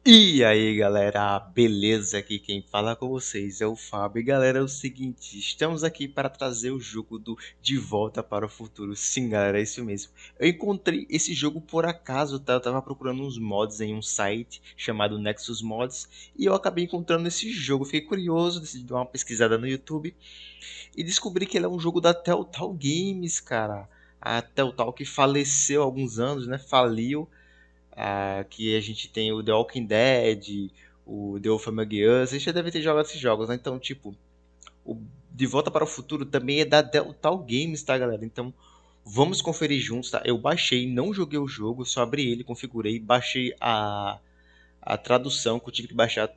E aí galera, beleza? Aqui quem fala com vocês é o Fábio. E galera, é o seguinte, estamos aqui para trazer o jogo do De Volta para o Futuro. Sim galera, é isso mesmo. Eu encontrei esse jogo por acaso, tá? Eu tava procurando uns mods em um site chamado Nexus Mods. E eu acabei encontrando esse jogo, fiquei curioso, decidi dar uma pesquisada no YouTube. E descobri que ele é um jogo da Telltale Games, cara. A Telltale que faleceu há alguns anos, né? Faliu. Que a gente tem o The Walking Dead, o The Wolf Among Us, a gente já deve ter jogado esses jogos, né? Então, tipo, o De Volta para o Futuro também é da Telltale Games, tá, galera? Então, vamos conferir juntos, tá? Eu baixei, não joguei o jogo, só abri ele, configurei, baixei a tradução, que eu tive que baixar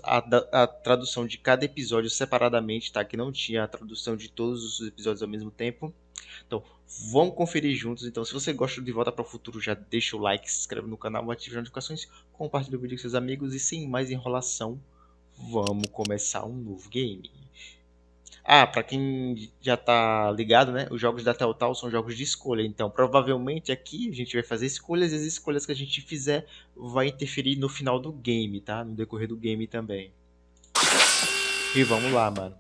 a tradução de cada episódio separadamente, tá? Que não tinha a tradução de todos os episódios ao mesmo tempo. Então, vamos conferir juntos. Então, se você gosta de Volta para o Futuro, já deixa o like, se inscreve no canal, ative as notificações, compartilhe o vídeo com seus amigos e sem mais enrolação, vamos começar um novo game. Para quem já tá ligado, né? Os jogos da Telltale são jogos de escolha. Então, provavelmente aqui a gente vai fazer escolhas e as escolhas que a gente fizer vai interferir no final do game, tá? No decorrer do game também. E vamos lá, mano.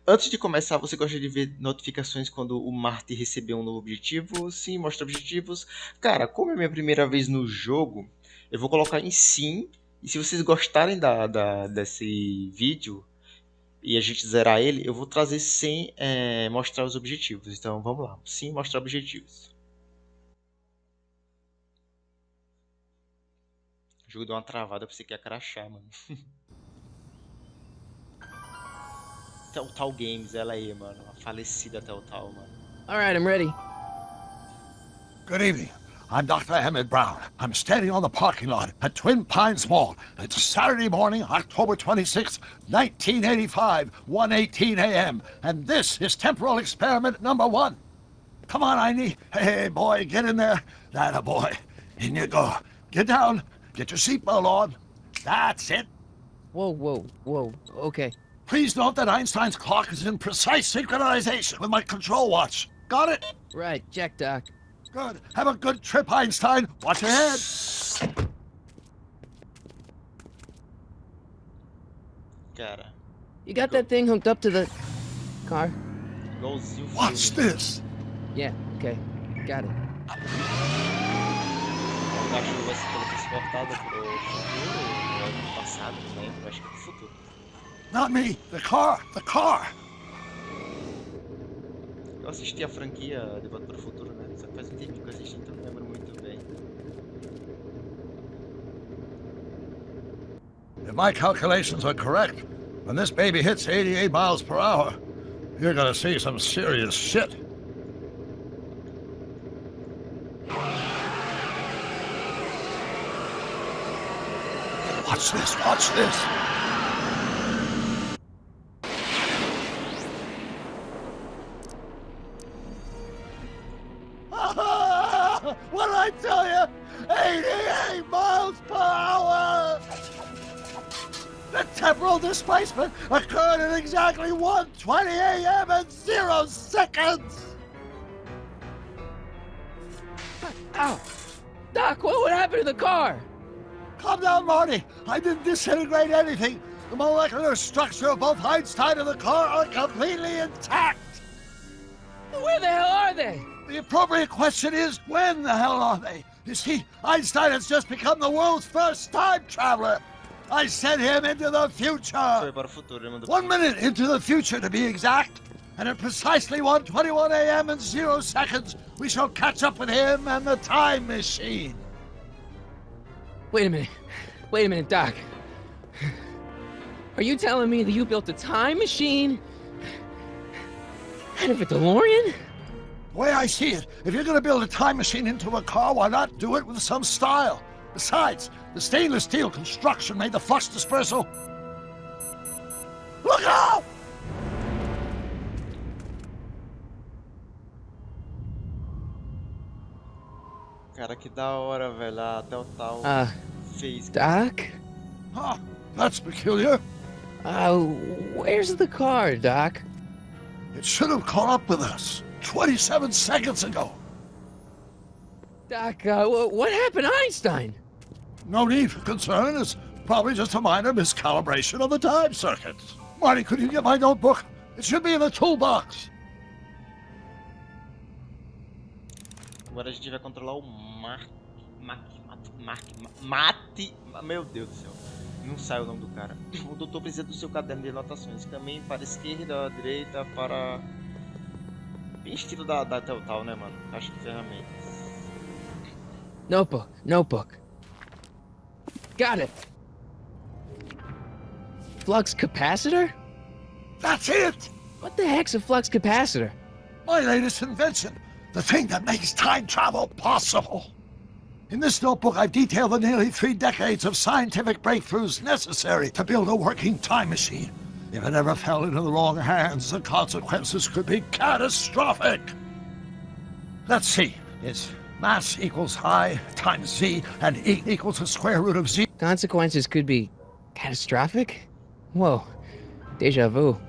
Antes de começar, você gosta de ver notificações quando o Marty recebeu um novo objetivo? Sim, mostra objetivos. Cara, como é minha primeira vez no jogo, eu vou colocar em sim. E se vocês gostarem desse vídeo e a gente zerar ele, eu vou trazer sem mostrar os objetivos. Então vamos lá, sim, mostrar objetivos. O jogo deu uma travada, eu pensei que ia crashar, mano. Telltale Games, ela aí, mano. A falecida Telltale, mano. All right, I'm ready. Good evening. I'm Dr. Emmett Brown. I'm standing on the parking lot at Twin Pines Mall. It's Saturday morning, October 26th, 1985, 1:18 a.m. And this is temporal experiment number 1. Come on, Einie. Hey, boy, get in there. That a boy. In you go. Get down. Get your seatbelt on. That's it. Whoa. Okay. Please note that Einstein's clock is in precise synchronization with my control watch. Got it? Right, check, Doc. Good. Have a good trip, Einstein. Watch your head. Cara, You got that thing hooked up to the car? igualzinho o Watch filme. this. Yeah, okay. Got it. Eu acho que vai ser teletransportada pro futuro ou no passado, não lembro, acho que é pro futuro. Not me. The car. The car. Eu assisti a franquia De Volta para o Futuro, né? Só que faz um tempinho que eu assisti, então não lembro muito bem. If my calculations are correct, when this baby hits 88 miles per hour, you're gonna see some serious shit. Watch this. Watch this. What did I tell you? 88 miles per hour! The temporal displacement occurred at exactly 1:20 a.m. and 0 seconds! Ow! Doc, what happened to the car? Calm down, Marty. I didn't disintegrate anything. The molecular structure of both Einstein and the car are completely intact. Where the hell are they? The appropriate question is, when the hell are they? You see, Einstein has just become the world's first time traveler. I sent him into the future. Foi para o futuro, ele mandou 1 minute into the future, to be exact. And at precisely 1:21 a.m. and 0 seconds, we shall catch up with him and the time machine. Wait a minute, Doc. Are you telling me that you built a time machine out of a DeLorean? The way I see it, if you're going to build a time machine into a car, why not do it with some style? Besides, the stainless steel construction made the flux dispersal. Look out! Cara, que da hora, velho. A Telltale fez. Doc? Huh, that's peculiar. Where's the car, Doc? It should have caught up with us 27 seconds ago. Doc, what happened to Einstein? No need for concern. It's probably just a minor miscalibration of the time circuits. Marty, could you get my notebook? It should be in the toolbox. Agora a gente vai controlar o Meu Deus do céu. Não sai o nome do cara. O doutor precisa do seu caderno de anotações. Caminhe para a esquerda, a direita, para... Bem estilo da Telltale, né, mano? Caixa de ferramentas. Notebook. Got it. Flux capacitor? That's it! What the heck's a flux capacitor? My latest invention. The thing that makes time travel possible. In this notebook, I've detailed the nearly 3 decades of scientific breakthroughs necessary to build a working time machine. If it ever fell into the wrong hands, the consequences could be catastrophic. Let's see. It's mass equals I times Z, and E equals the square root of Z. Consequences could be catastrophic? Whoa. Deja vu.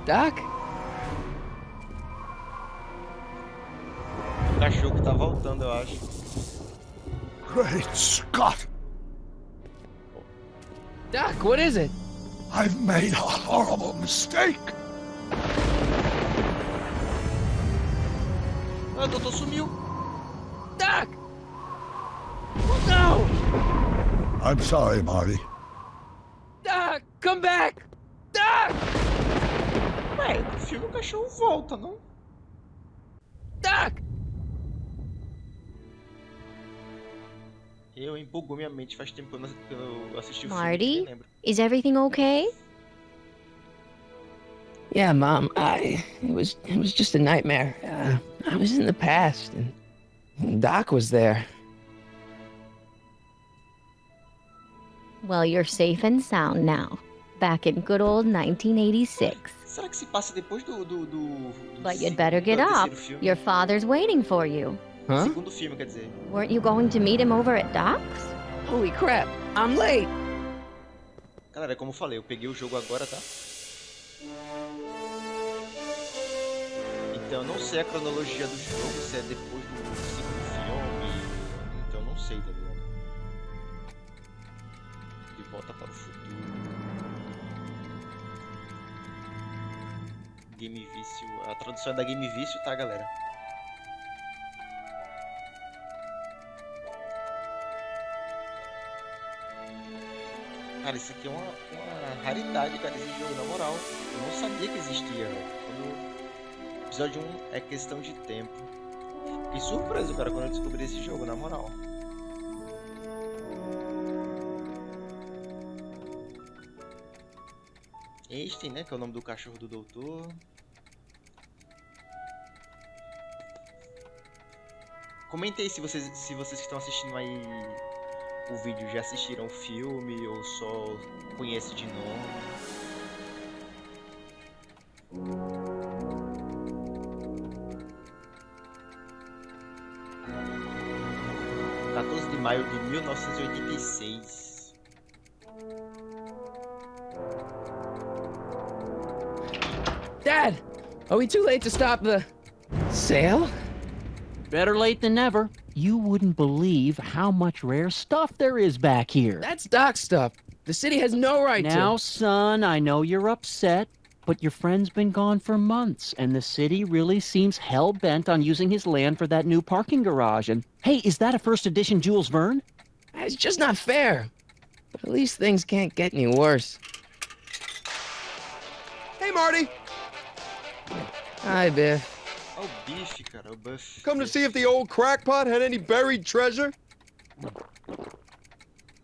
Doc? O cachorro que tá voltando, eu acho. Great Scott! Doc, what is it? I've made a horrible mistake. Ah, o doutor sumiu. Doc! No! I'm sorry, Marty. Doc, come back! Doc! Ué, no filme o cachorro volta, não? Doc! Eu embugou minha mente, faz tempo que eu assisti o filme, Marty, nem lembro. is everything okay? Yeah, Mom, it was just a nightmare. I was in the past, and Doc was there. Well, you're safe and sound now. Back in good old 1986. Será que se passa depois do But you'd better get up. terceiro filme? Your father's waiting for you. Huh? Segundo filme, quer dizer. Weren't you going to meet him over at Doc's? Holy crap, I'm late! Galera, como eu falei, eu peguei o jogo agora, tá? Então eu não sei a cronologia do jogo, se é depois do segundo filme. Então eu não sei, tá ligado? De volta para o futuro. Game Vício. A tradução é da Game Vício, tá, galera? Cara, isso aqui é uma raridade, cara, esse jogo, na moral. Eu não sabia que existia, velho. Quando... Episódio 1 é questão de tempo. Fiquei surpreso, cara, quando eu descobri esse jogo, na moral. Este, né, que é o nome do cachorro do doutor. Comentei se vocês que estão assistindo aí o vídeo já assistiram o filme ou só conhecem de nome. De maio de 1986. Dad! Are we too late to stop the sale? Better late than never. You wouldn't believe how much rare stuff there is back here. That's Doc's stuff. The city has no right to. Now, son, I know you're upset, but your friend's been gone for months, and the city really seems hell-bent on using his land for that new parking garage. And, hey, is that a first edition Jules Verne? It's just not fair. But at least things can't get any worse. Hey, Marty! Hi, Biff. Oh, Biff, cara, o Buff. Come to see if the old crackpot had any buried treasure?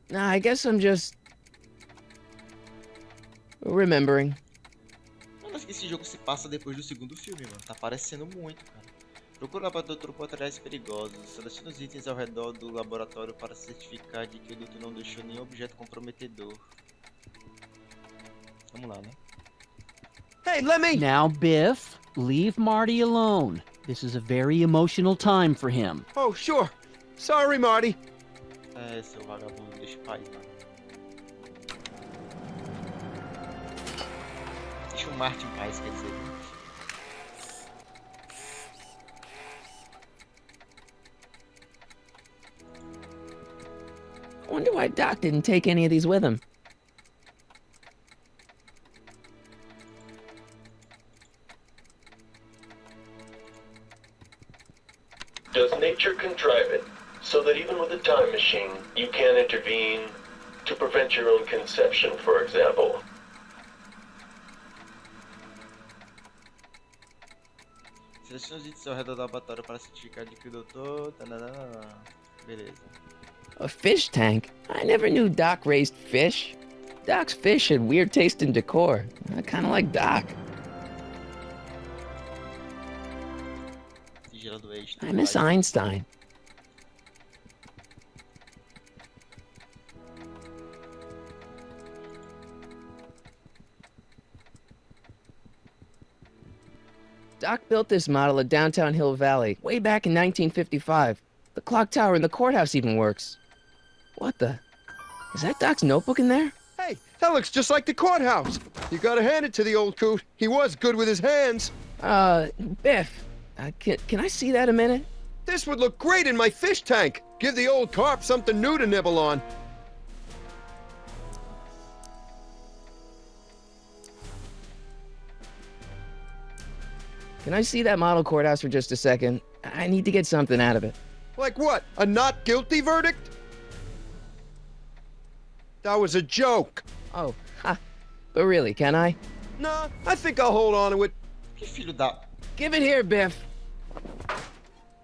Nah, I guess I'm just... remembering. Mas esse jogo se passa depois do segundo filme, mano. Tá parecendo muito, cara. Procura para Doutor por materiais perigosos. Selecione os itens ao redor do laboratório para certificar de que o Doutor não deixou nenhum objeto comprometedor. Vamos lá, né? Hey, let me... Now, Biff, leave Marty alone. This is a very emotional time for him. Oh, sure. Sorry, Marty. É, seu vagabundo, deixa o pai, mano. Tinha um Marty mais, quer dizer. I wonder why Doc didn't take any of these with him. Does nature contrive it so that even with a time machine, you can intervene to prevent your own conception, for example? Selecione os itens ao redor do laboratório para certificar de que o doutor... Beleza. A fish tank? I never knew Doc raised fish. Doc's fish had weird taste and decor. I kinda like Doc. Tigela do eixo. I miss Einstein. Doc built this model at downtown Hill Valley way back in 1955. The clock tower in the courthouse even works. What the? Is that Doc's notebook in there? Hey, that looks just like the courthouse. You gotta hand it to the old coot. He was good with his hands. Biff, can I see that a minute? This would look great in my fish tank. Give the old carp something new to nibble on. Can I see that model courthouse for just a second? I need to get something out of it. Like what? A not guilty verdict? That was a joke. Oh, ha. But really, can I? Nah, I think I'll hold on to it. Que filho da... Give it here, Biff.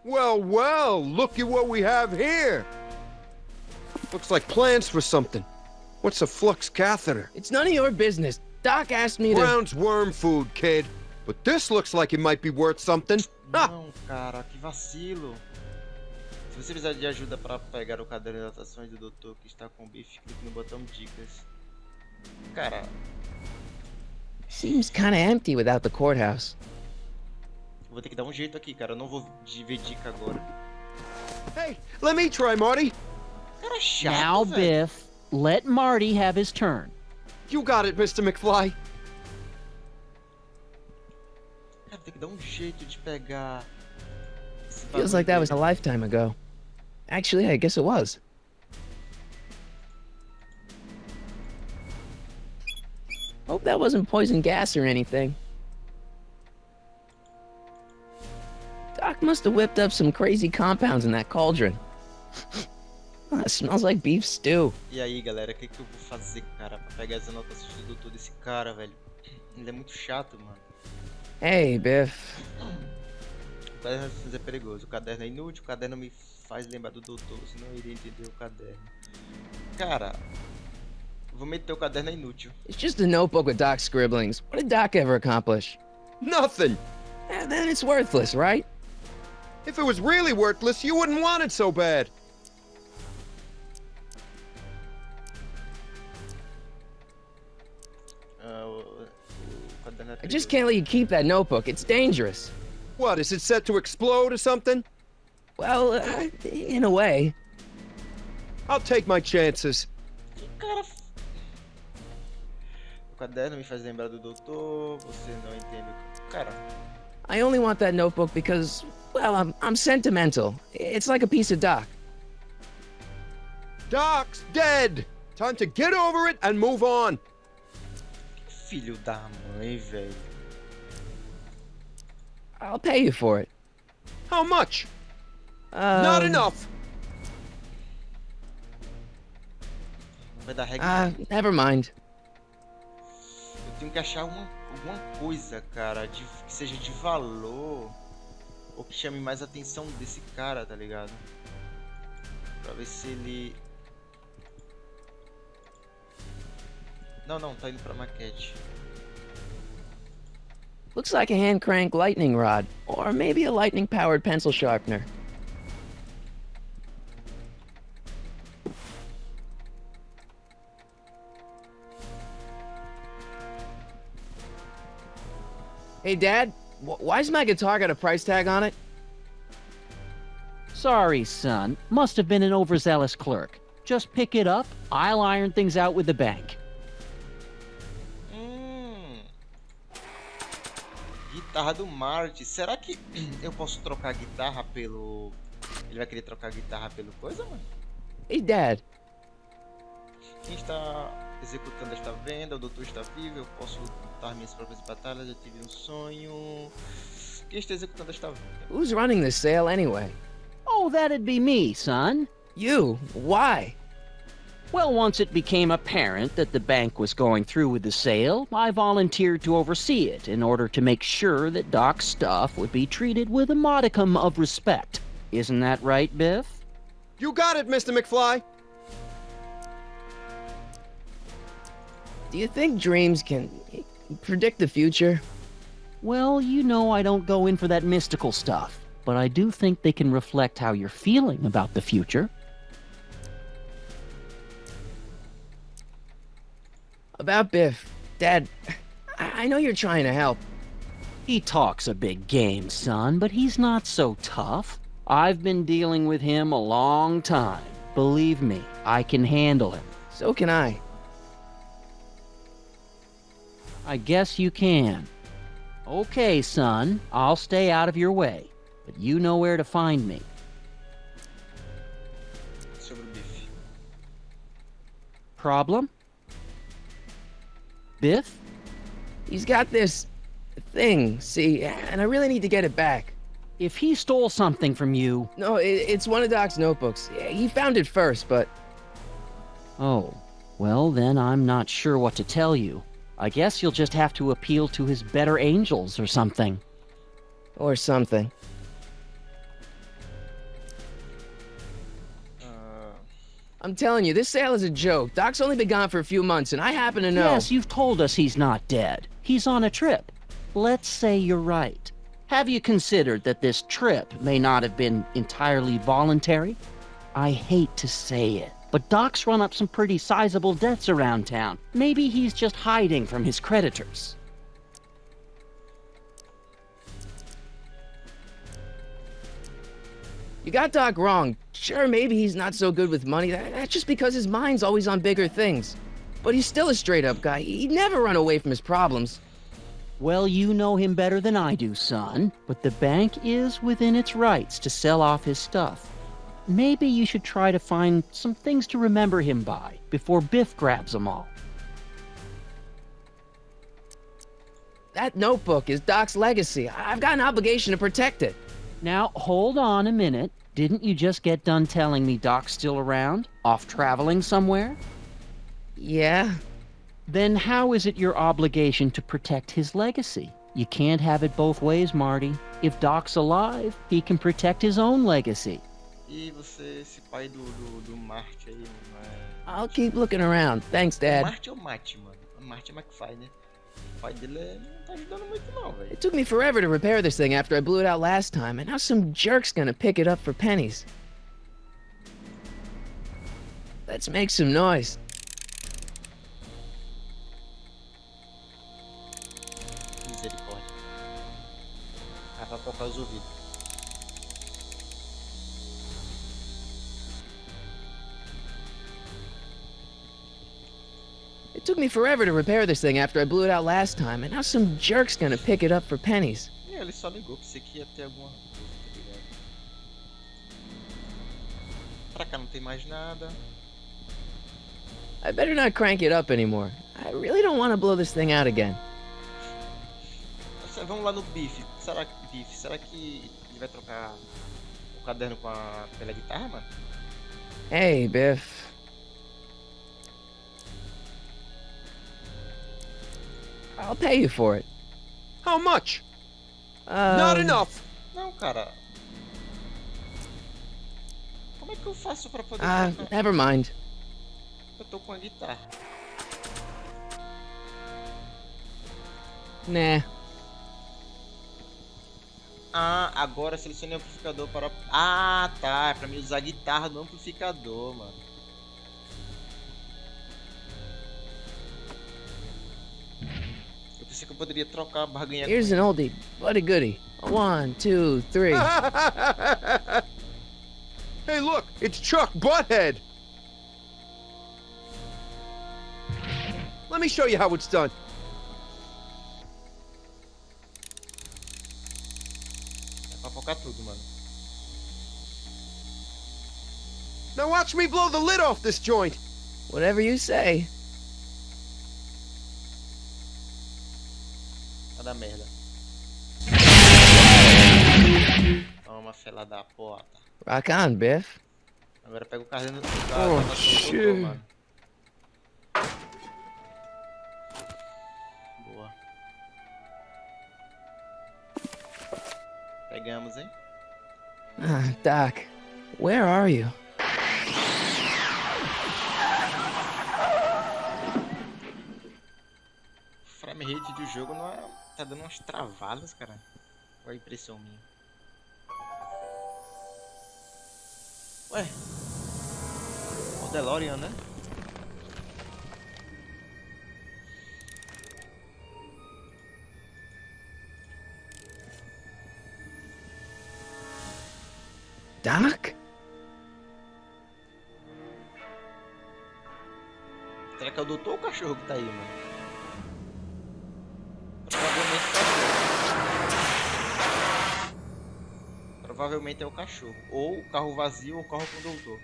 Well, well, look at what we have here. Looks like plans for something. What's a flux catheter? It's none of your business. Doc asked me to... Brown's worm food, kid. But this looks like it might be worth something. Ah! Não, cara, que vacilo. Se você precisar de ajuda para pegar o caderno de anotações do doutor que está com o bife, clique no botão dicas. Cara, Seems kinda empty without the courthouse. eu vou ter que dar um jeito aqui, cara. Eu não vou ver dica agora. Hey, let me try, Marty. Cara chato, Now, velho. Biff, let Marty have his turn. You got it, Mr. McFly. Cara, tem que dar um jeito de pegar. esse Feels bagulho like that was a dele. lifetime ago. Actually, I guess it was. Hope that wasn't poison gas or anything. Doc must have whipped up some crazy compounds in that cauldron. It smells like beef stew. E aí, galera, o que eu vou fazer, cara, pra pegar as anotações do doutor desse cara, velho? Ele é muito chato, mano. Hey, Biff. O caderno é perigoso, o caderno é inútil, o caderno me faz lembrar do doutor, senão eu iria entender o caderno. Cara, vou meter o caderno é inútil. It's just a notebook with Doc's scribblings. What did Doc ever accomplish? Nothing. Then it's worthless, right? If it was really worthless, you wouldn't want it so bad. O caderno é I just perigoso. can't let you keep that notebook. It's dangerous. What, is it set to explode or something? Well, in a way. I'll take my chances. Que cara... O caderno me faz lembrar do doutor, você não entende o... Cara, I only want that notebook because, well, I'm sentimental. It's like a piece of Doc. Doc's dead. Time to get over it and move on. que filho da mãe, velho. I'll pay you for it. How much? Not Um, enough. Vai dar regra. Never mind. Eu tenho que achar alguma coisa, cara, que seja de valor. Ou que chame mais a atenção desse cara, tá ligado? Pra ver se ele... Não, tá indo pra maquete. Looks like a hand crank lightning rod, or maybe a lightning powered pencil sharpener. Hey, Dad, why's my guitar got a price tag on it? Sorry, son. Must have been an overzealous clerk. Just pick it up. I'll iron things out with the bank. Guitarra do Marty. Será que eu posso trocar a guitarra pelo... Ele vai querer trocar a guitarra pelo coisa, mano? Hey, Dad. Quem está executando esta venda? O doutor está vivo. Eu posso lutar minhas próprias batalhas. Eu tive um sonho. Quem está executando esta venda? Who's running this sale anyway? Oh, that'd be me, son. You? Why? Well, once it became apparent that the bank was going through with the sale, I volunteered to oversee it in order to make sure that Doc's stuff would be treated with a modicum of respect. Isn't that right, Biff? You got it, Mr. McFly. Do you think dreams can predict the future? Well, you know I don't go in for that mystical stuff, but I do think they can reflect how you're feeling about the future. About Biff, Dad, I know you're trying to help. He talks a big game, son, but he's not so tough. I've been dealing with him a long time. Believe me, I can handle him. So can I. I guess you can. Okay, son, I'll stay out of your way, but you know where to find me. Sobre o Biff. Problem? Biff? He's got this thing, see, and I really need to get it back. If he stole something from you... No, it's one of Doc's notebooks. He found it first, but... Oh, well then I'm not sure what to tell you. I guess you'll just have to appeal to his better angels or something. Or something. I'm telling you, this sale is a joke. Doc's only been gone for a few months, and I happen to know... Yes, you've told us he's not dead. He's on a trip. Let's say you're right. Have you considered that this trip may not have been entirely voluntary? I hate to say it, but Doc's run up some pretty sizable debts around town. Maybe he's just hiding from his creditors. You got Doc wrong. Sure, maybe he's not so good with money. That's just because his mind's always on bigger things. But he's still a straight-up guy. He'd never run away from his problems. Well, you know him better than I do, son, but the bank is within its rights to sell off his stuff. Maybe you should try to find some things to remember him by before Biff grabs them all. That notebook is Doc's legacy. I've got an obligation to protect it. Now, hold on a minute. Didn't you just get done telling me Doc's still around? Off traveling somewhere? Yeah? Then how is it your obligation to protect his legacy? You can't have it both ways, Marty. If Doc's alive, he can protect his own legacy. E você, esse pai do Marty aí, não é... I'll keep looking around. Thanks, O Dad. Marty é o Marty, mano. O Marty McFly, né? O pai dele não tá ajudando muito não, velho. It took me forever to repair this thing after I blew it out last time, and now some jerk's gonna pick it up for pennies. Let's make some noise. Misericórdia. Ah, vai tocar os ouvidos. It took me forever to repair this thing after I blew it out last time, and now some jerk's gonna pick it up for pennies. E ele só ligou, pensei que ia ter alguma coisa, tá ligado? Pra cá não tem mais nada. I better not crank it up anymore. I really don't want to blow this thing out again. Vamos lá no Biff. Será que ele vai trocar o caderno pela guitarra, mano? Hey, Biff. I'll pay you for it. How much? Not enough. Não, cara. Como é que eu faço pra poder trocar? Never mind. Eu tô com a guitarra. Nah. Ah, agora selecione o amplificador para... Ah, tá. É pra mim usar a guitarra no amplificador, mano. Eu pensei que eu poderia trocar, barganhar Here's com an oldie, but a goodie. 1, 2, 3. Hey, look, it's Chuck Butthead. Let me show you how it's done. trocar tudo, mano. Now watch me blow the lid off this joint. Whatever you say. Vai dar merda. Toma, fela da porta. Rock on, Biff. Agora pega o carro dentro do Oh, carro, shit. mano. Boa. Pegamos, hein? Ah, Doc, where are you? O frame rate do jogo não é... tá dando umas travadas, cara. Qual a impressão minha? Ué? O DeLorean, né? Doc? Será que é o doutor ou o cachorro que tá aí, mano? Provavelmente o cachorro. Provavelmente é o cachorro. Ou o carro vazio ou o carro com o doutor.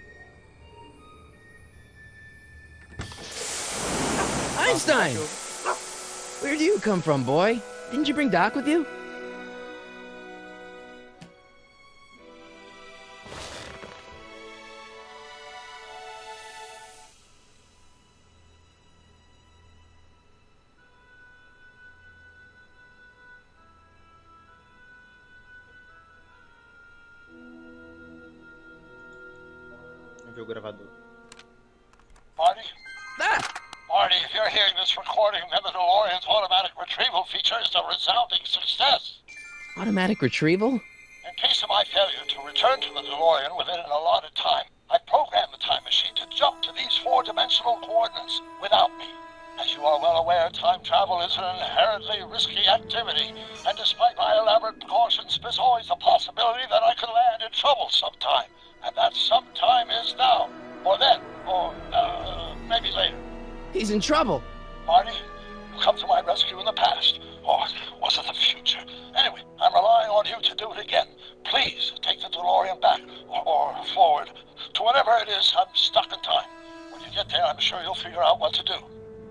Einstein! Where do you come from, boy? Didn't you bring Doc with you? Vamos ver o gravador. Marty? Ah! Marty, if you're hearing this recording, then the DeLorean's automatic retrieval feature is a resounding success. Automatic retrieval? In case of my failure to return to the DeLorean within an allotted time, I programmed the time machine to jump to these four-dimensional coordinates without me. As you are well aware, time travel is an inherently risky activity, and despite my elaborate precautions, there's always a possibility that I could land in trouble sometime, and that sometime is now, or then, or maybe later. He's in trouble. Marty, you come to my rescue in the past, or was it the future? Anyway, I'm relying on you to do it again. Please take the DeLorean back, or forward, to whenever it is I'm stuck in time. When you get there, I'm sure you'll figure out what to do.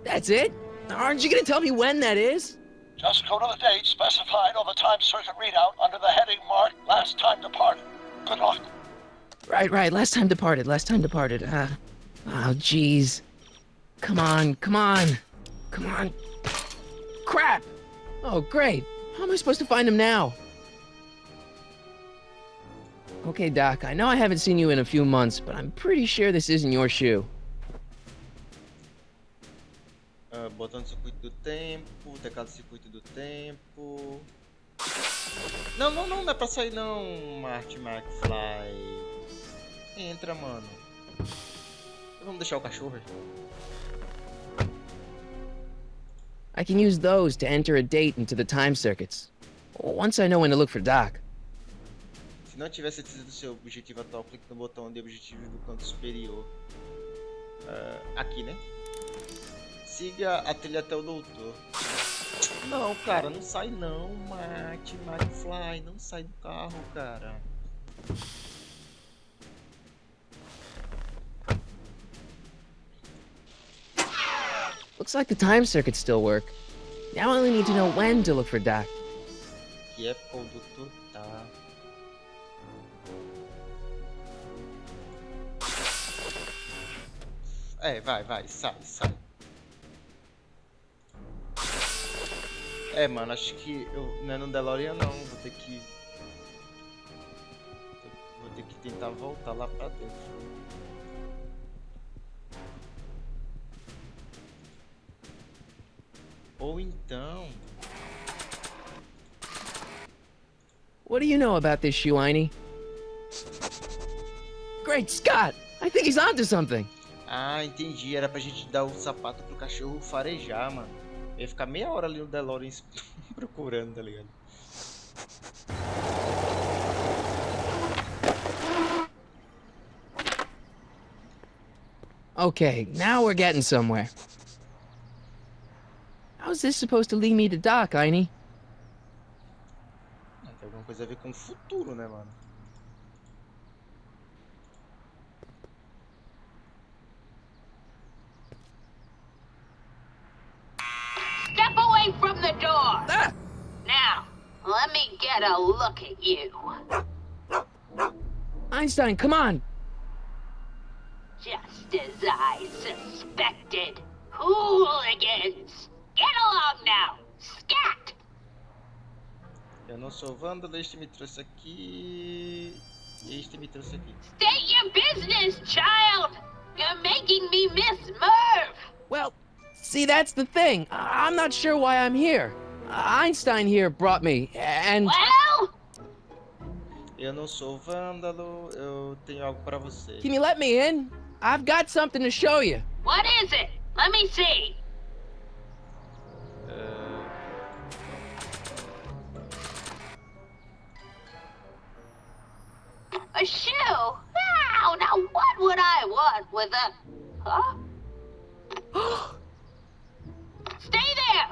That's it? Aren't you gonna tell me when that is? Just go to the date specified on the time circuit readout under the heading marked Last Time Departed. Good luck. Right. Last time departed. Oh, jeez. Come on. Crap! Oh, great. How am I supposed to find him now? Okay, Doc, I know I haven't seen you in a few months, but I'm pretty sure this isn't your shoe. Botão de circuito do tempo, teclado de circuito do tempo. Não é pra sair não, Marty McFly. Entra, mano. Vamos deixar o cachorro. I can use those to enter a date into the time circuits. Once I know when to look for Doc. Se não tiver certeza do seu objetivo atual, clique no botão de objetivo do canto superior. Aqui, né? Siga a trilha até o doutor. Não, cara, não sai não, Marty McFly. Não sai do carro, cara. Looks like the time circuits still work. Now I only need to know when to look for Doc. Que é o doutor, tá? Vai, sai. Mano, acho que eu não é no DeLorean não, vou ter que tentar voltar lá pra dentro. Ou então... What do you know about this shoe, Einie? Great Scott! I think he's onto something. Ah, entendi. Era pra gente dar o sapato pro cachorro farejar, mano. Eu ia ficar meia hora ali no DeLorean procurando, tá ligado? Okay, now we're getting somewhere. How's this supposed to lead me to Doc, Einie? Tem alguma coisa coisa a ver com o futuro, né, mano? Step away from the door! Now, let me get a look at you. Einstein, come on! Just as I suspected. Hooligans! Get along now! Scat! Eu não sou vândalo, este me trouxe aqui. Este me trouxe aqui. State your business, child! You're making me miss Merv! Well, see, that's the thing. I'm not sure why I'm here. Einstein here brought me, and... Well? Eu não sou vândalo, eu tenho algo para você. Can you let me in? I've got something to show you. What is it? Let me see. A shoe? Wow, now what would I want with a... Huh? Stay there!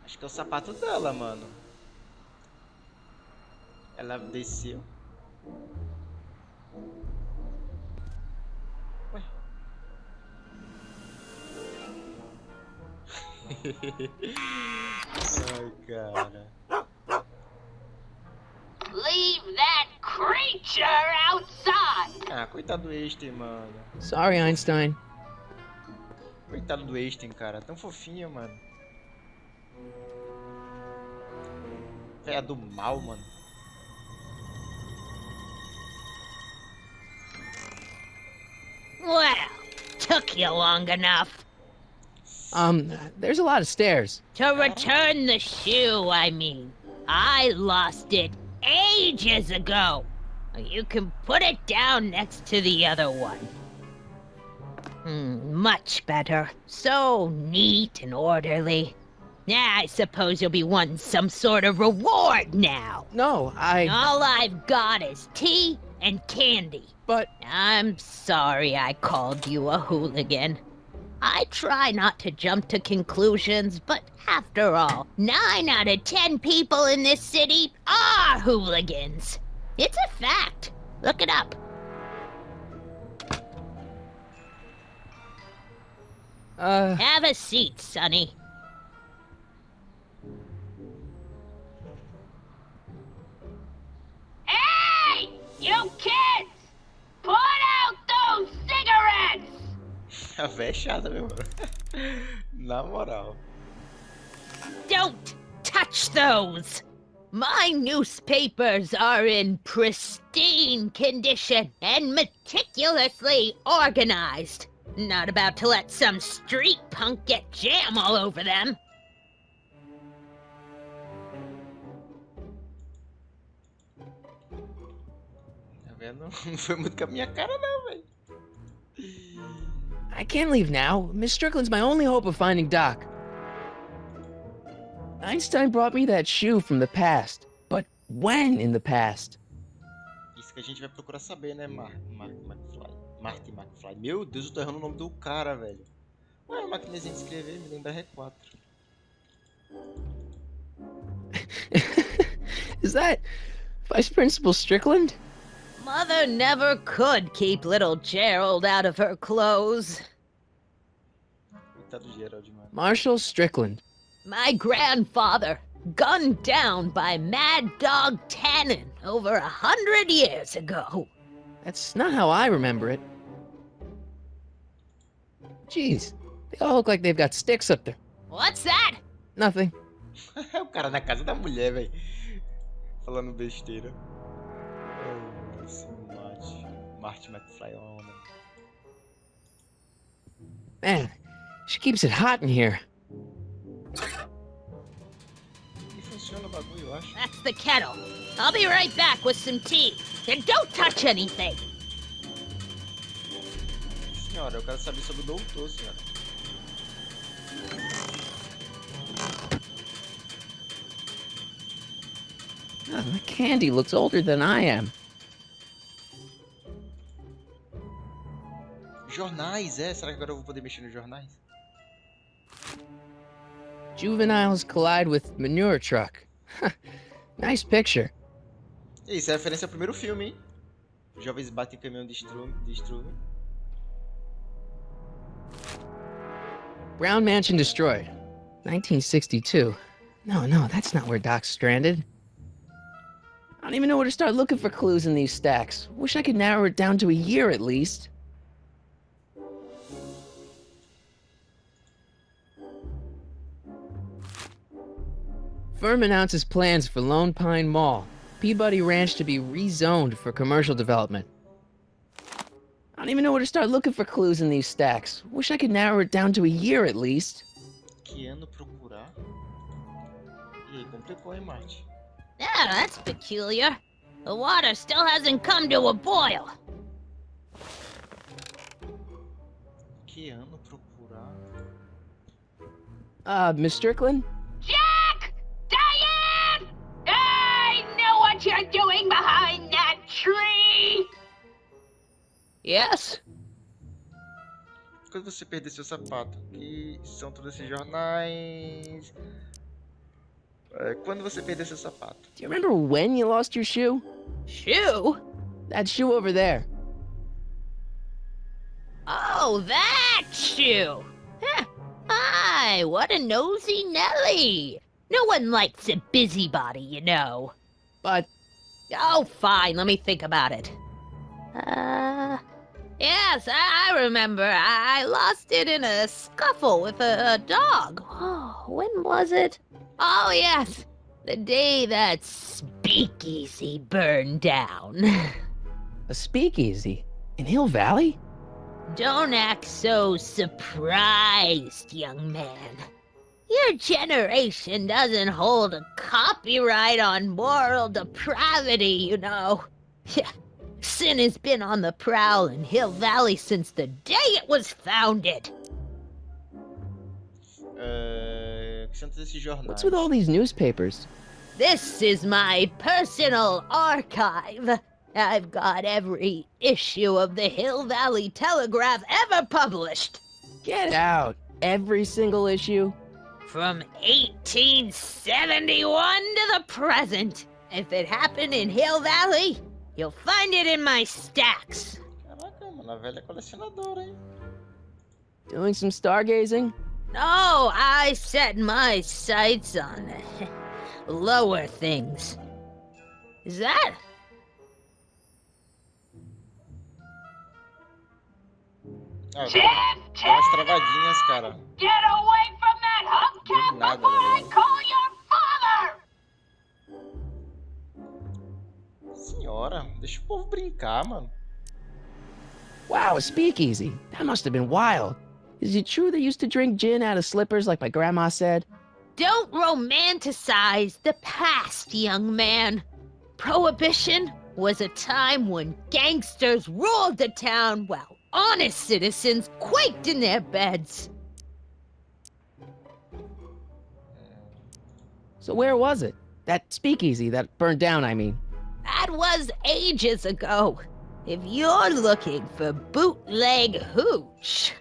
Acho que é o sapato dela, mano. Ela desceu. Ué. Ai, cara. Leave that creature outside! Ah, coitado do Einstein, mano. Sorry, Einstein. Coitado do Einstein, cara. Tão fofinho, mano. Véia do mal, mano. Well, took you long enough. There's a lot of stairs. To return the shoe, I mean. I lost it ages ago. You can put it down next to the other one. Much better. So neat and orderly. Yeah, I suppose you'll be wanting some sort of reward now. No, All I've got is tea and candy. But... I'm sorry I called you a hooligan. I try not to jump to conclusions, but after all, 9 out of 10 people in this city are hooligans. It's a fact. Look it up. Have a seat, Sonny. Hey! You kids! Put out those cigarettes! A véia é chata, meu mano. Na moral. Don't touch those! My newspapers are in pristine condition and meticulously organized. Not about to let some street punk get jam all over them. A véia não foi muito com a minha cara, não, velho. I can't leave now. Miss Strickland's my only hope of finding Doc. Einstein brought me that shoe from the past. But when in the past? Isso que a gente vai procurar saber, né, Marty McFly. Meu Deus, eu tô errando o nome do cara, velho. Ué, a maquininha de escrever, me lembra R4. Is that Vice Principal Strickland? Mother never could keep little Gerald out of her clothes. Coitado do Gerald, mano. Marshall Strickland. My grandfather, gunned down by Mad Dog Tannen over 100 years ago. That's not how I remember it. Jeez, they all look like they've got sticks up there. What's that? Nothing. O cara na casa da mulher, velho. Falando besteira. Esse Marty McFly é um homem. Man, she keeps it hot in here. E funciona o bagulho, eu acho. That's the kettle. I'll be right back with some tea. And don't touch anything. Senhora, eu quero saber sobre o Doutor, senhora. Oh, the candy looks older than I am. Jornais, é? Será que agora eu vou poder mexer nos jornais? Juveniles collide with manure truck. Nice picture. Isso é referência ao primeiro filme, hein? Jovens batem caminhão de estrume. Brown Mansion destroyed. 1962. No, that's not where Doc's stranded. I don't even know where to start looking for clues in these stacks. Wish I could narrow it down to a year at least. Firm announces plans for Lone Pine Mall, Peabody Ranch to be rezoned for commercial development. I don't even know where to start looking for clues in these stacks. Wish I could narrow it down to a year at least. Que ano procurar? E aí, complicou, hein, Marty? Yeah, that's peculiar. The water still hasn't come to a boil. Que ano procurar? Miss Strickland? Jack! Diane! I know what you're doing behind that tree! Yes? Quando você perder seu sapato, que são todos esses jornais. Quando você perder seu sapato. Do you remember when you lost your shoe? Shoe? That shoe over there. Oh, that shoe! Huh. Aye, what a nosy Nelly! No one likes a busybody, you know. But Oh, fine, let me think about it. Yes, I remember. I lost it in a scuffle with a dog. Oh, when was it? Oh, yes, the day that speakeasy burned down. a speakeasy? In Hill Valley? Don't act so surprised, young man. Your generation doesn't hold a copyright on moral depravity, you know. Sin has been on the prowl in Hill Valley since the day it was founded. Que são todos esses jornais? What's with all these newspapers? This is my personal archive. I've got every issue of the Hill Valley Telegraph ever published. Get out! Every single issue? From 1871 to the present. If it happened in Hill Valley, you'll find it in my stacks. Caraca, mano, a velha colecionadora, hein? Doing some stargazing? No, I set my sights on lower things. Is that? Ah, dá umas travadinhas, cara. Get away from that hubcap Do nada, before I velho. call your father! Senhora, deixa o povo brincar, mano. Wow, a speakeasy. That must have been wild. Is it true they used to drink gin out of slippers like my grandma said? Don't romanticize the past, young man. Prohibition was a time when gangsters ruled the town while honest citizens quaked in their beds. So where was it? That speakeasy that burned down, I mean. That was ages ago. If you're looking for bootleg hooch.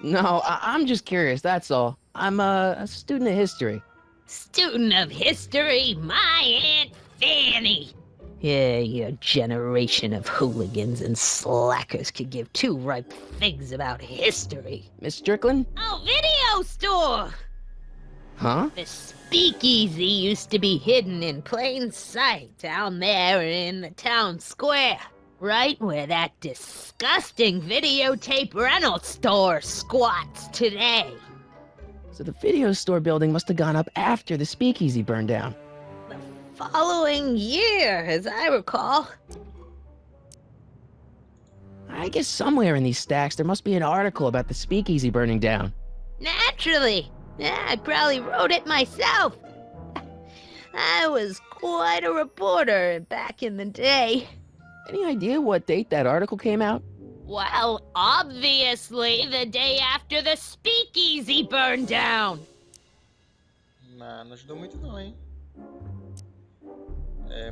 No, I'm just curious, that's all. I'm a student of history. Student of history, my Aunt Fanny. Yeah, your generation of hooligans and slackers could give two ripe figs about history. Miss Strickland? Oh, video store! Huh? The speakeasy used to be hidden in plain sight down there in the town square. Right where that disgusting videotape rental store squats today. So the video store building must have gone up after the speakeasy burned down. The following year, as I recall. I guess somewhere in these stacks there must be an article about the speakeasy burning down. Naturally. Yeah, I probably wrote it myself. I was quite a reporter back in the day. Any idea what date that article came out? Well, obviously the day after the speakeasy burned down. Não ajudou muito não, hein?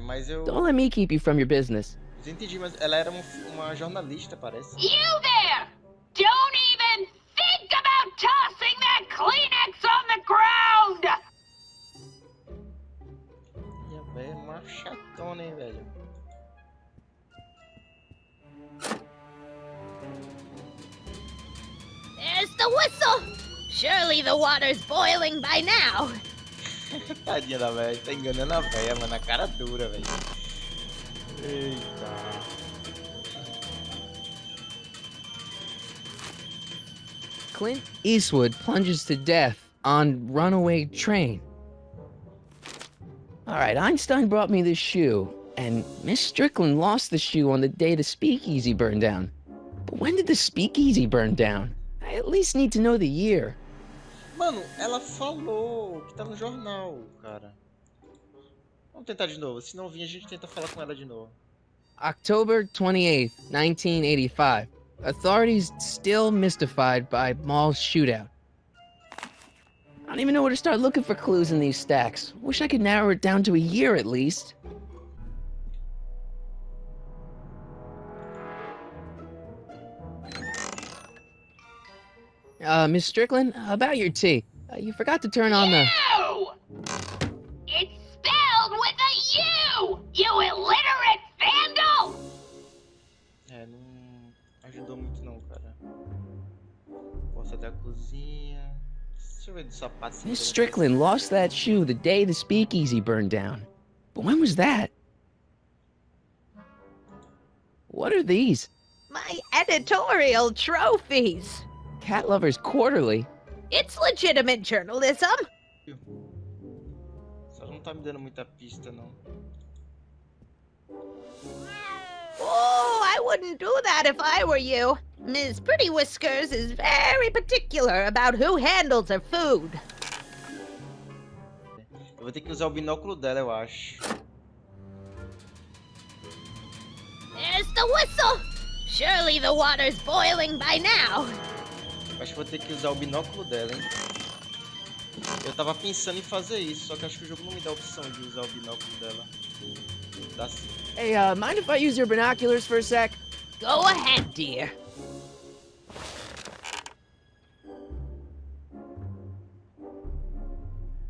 Mas eu Don't let me keep you from your business. entendi, mas ela era uma jornalista, parece. You there! Don't even think about tossing that Kleenex on the ground! E a velha é uma chatona, hein, velho? Surely the water's boiling by now. Tadinha da velha, tá enganando a velha, mano, a cara dura, velho. Eita. Clint Eastwood plunges to death on runaway train. All right, Einstein brought me this shoe, and Miss Strickland lost the shoe on the day the speakeasy burned down. But when did the speakeasy burn down? I at least need to know the year. Mano, ela falou que tá no jornal, cara. Vamos tentar de novo. Se não vir, a gente tenta falar com ela de novo. October 28th, 1985. Authorities still mystified by mall's shootout. I don't even know where to start looking for clues in these stacks. Wish I could narrow it down to a year at least. Miss Strickland, about your tea. You forgot to turn on the... U! It's spelled with a U! You illiterate vandal! É, não ajudou muito não, cara. Porta da cozinha. Deixa eu ver do sapato. Miss Strickland lost that shoe the day the speakeasy burned down. But when was that? What are these? My editorial trophies. Cat Lovers Quarterly? It's legitimate journalism. Só não tá me dando muita pista, não. Oh, I wouldn't do that if I were you. Ms. Pretty Whiskers is very particular about who handles her food. Eu vou ter que usar o binóculo dela, eu acho. There's the whistle. Surely the water's boiling by now. Acho que vou ter que usar o binóculo dela, hein? Eu tava pensando em fazer isso, só que acho que o jogo não me dá a opção de usar o binóculo dela. Dá sim. Hey, mind if I use your binoculars for a sec? Go ahead, dear. –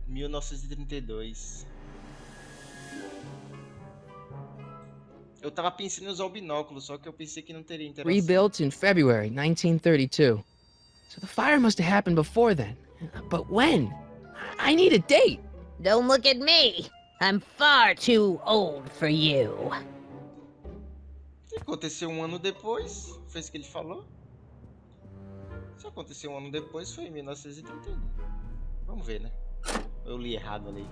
1932. Eu tava pensando em usar o binóculo, só que eu pensei que não teria interação. Rebuilt in February 1932. So the fire must have happened before then. But when? I need a date. Don't look at me. I'm far too old for you. O que aconteceu um ano depois? Foi isso que ele falou? Se aconteceu um ano depois, foi em 1931. Vamos ver, né? Eu li errado ali.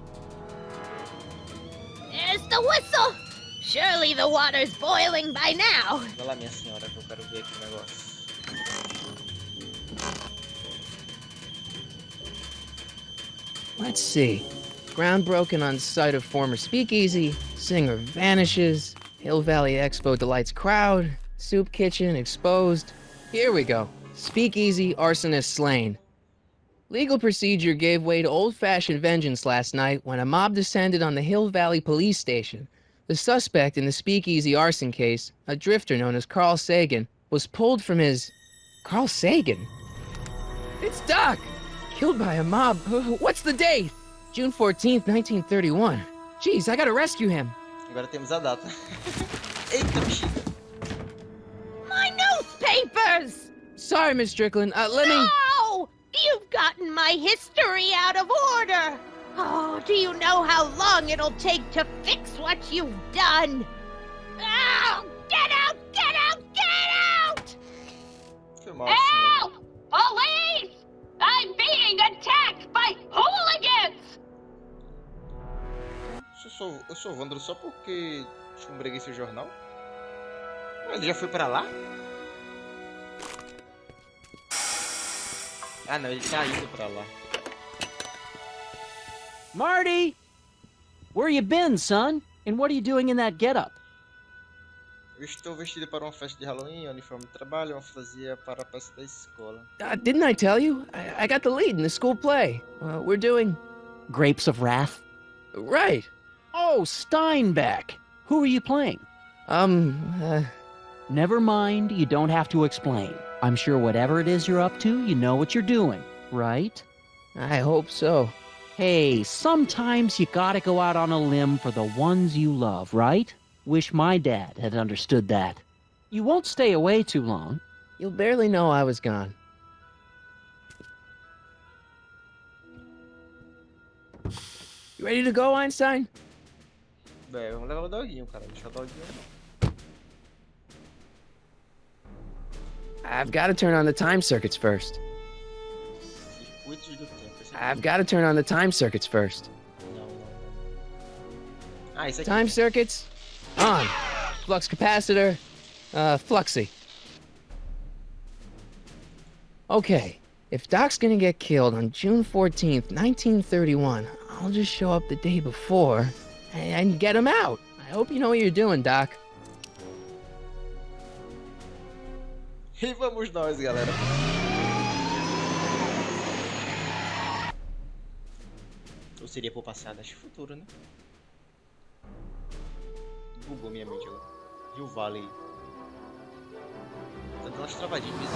There's the whistle. Surely the water's boiling by now. Vai lá, minha senhora, que eu quero ver aqui o negócio. Let's see. Ground broken on site of former speakeasy. Singer vanishes. Hill Valley Expo delights crowd. Soup kitchen exposed. Here we go. Speakeasy arsonist slain. Legal procedure gave way to old-fashioned vengeance last night when a mob descended on the Hill Valley police station. The suspect in the speakeasy arson case, a drifter known as Carl Sagan, was pulled from his... Carl Sagan? It's Doc! Killed by a mob. What's the date? June 14th, 1931. Jeez, I gotta rescue him. Agora temos a data. Eita, bexiga. My newspapers! Sorry, Miss Strickland. Let me... No! You've gotten my history out of order. Oh, do you know how long it'll take to fix what you've done? Oh, get out! Get out! Get out! Foi mal, Help! Police! I'm being attacked by hooligans! Eu sou vândalo só porque esfumbreguei seu jornal? Ele já foi pra lá? Ah não, ele tá indo pra lá. Marty! Where you been, son? And what are you doing in that getup? Eu estou vestido para uma festa de Halloween, uniforme de trabalho, uma fantasia para a peça da escola. Didn't I tell you? I got the lead in the school play. We're doing... Grapes of Wrath? Right. Oh, Steinbeck! Who are you playing? Never mind, you don't have to explain. I'm sure whatever it is you're up to, you know what you're doing, right? I hope so. Hey, sometimes you gotta go out on a limb for the ones you love, right? Wish my dad had understood that. You won't stay away too long. You'll barely know I was gone. You ready to go, Einstein? Vamos levar o doguinho, cara. Deixa o doguinho. I've got to turn on the time circuits first. Circuitos do tempo. I've got to turn on the time circuits first. Não. Ah, isso aqui. Time circuits on. Flux capacitor, fluxy. Okay, if Doc's gonna get killed on June 14th, 1931, I'll just show up the day before and get him out. I hope you know what you're doing, Doc. E vamos nós, galera. Ou seria pro passado? Acho futuro, né? Bugou minha mente agora. Rio Valley. Tá dando umas travadinhas mesmo.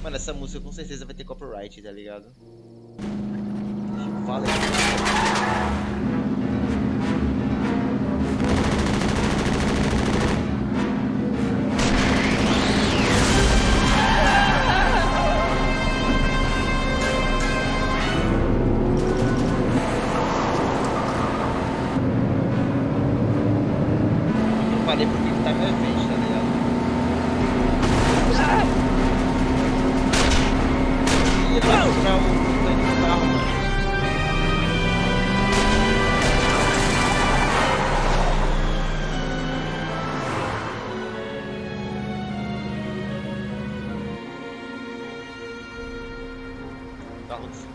Mano, essa música com certeza vai ter copyright, tá ligado? Fala aí. Eu parei porque ele tá meio verde, tá ligado? E ele vai mostrar o tanque do carro, mano. Carro do futuro.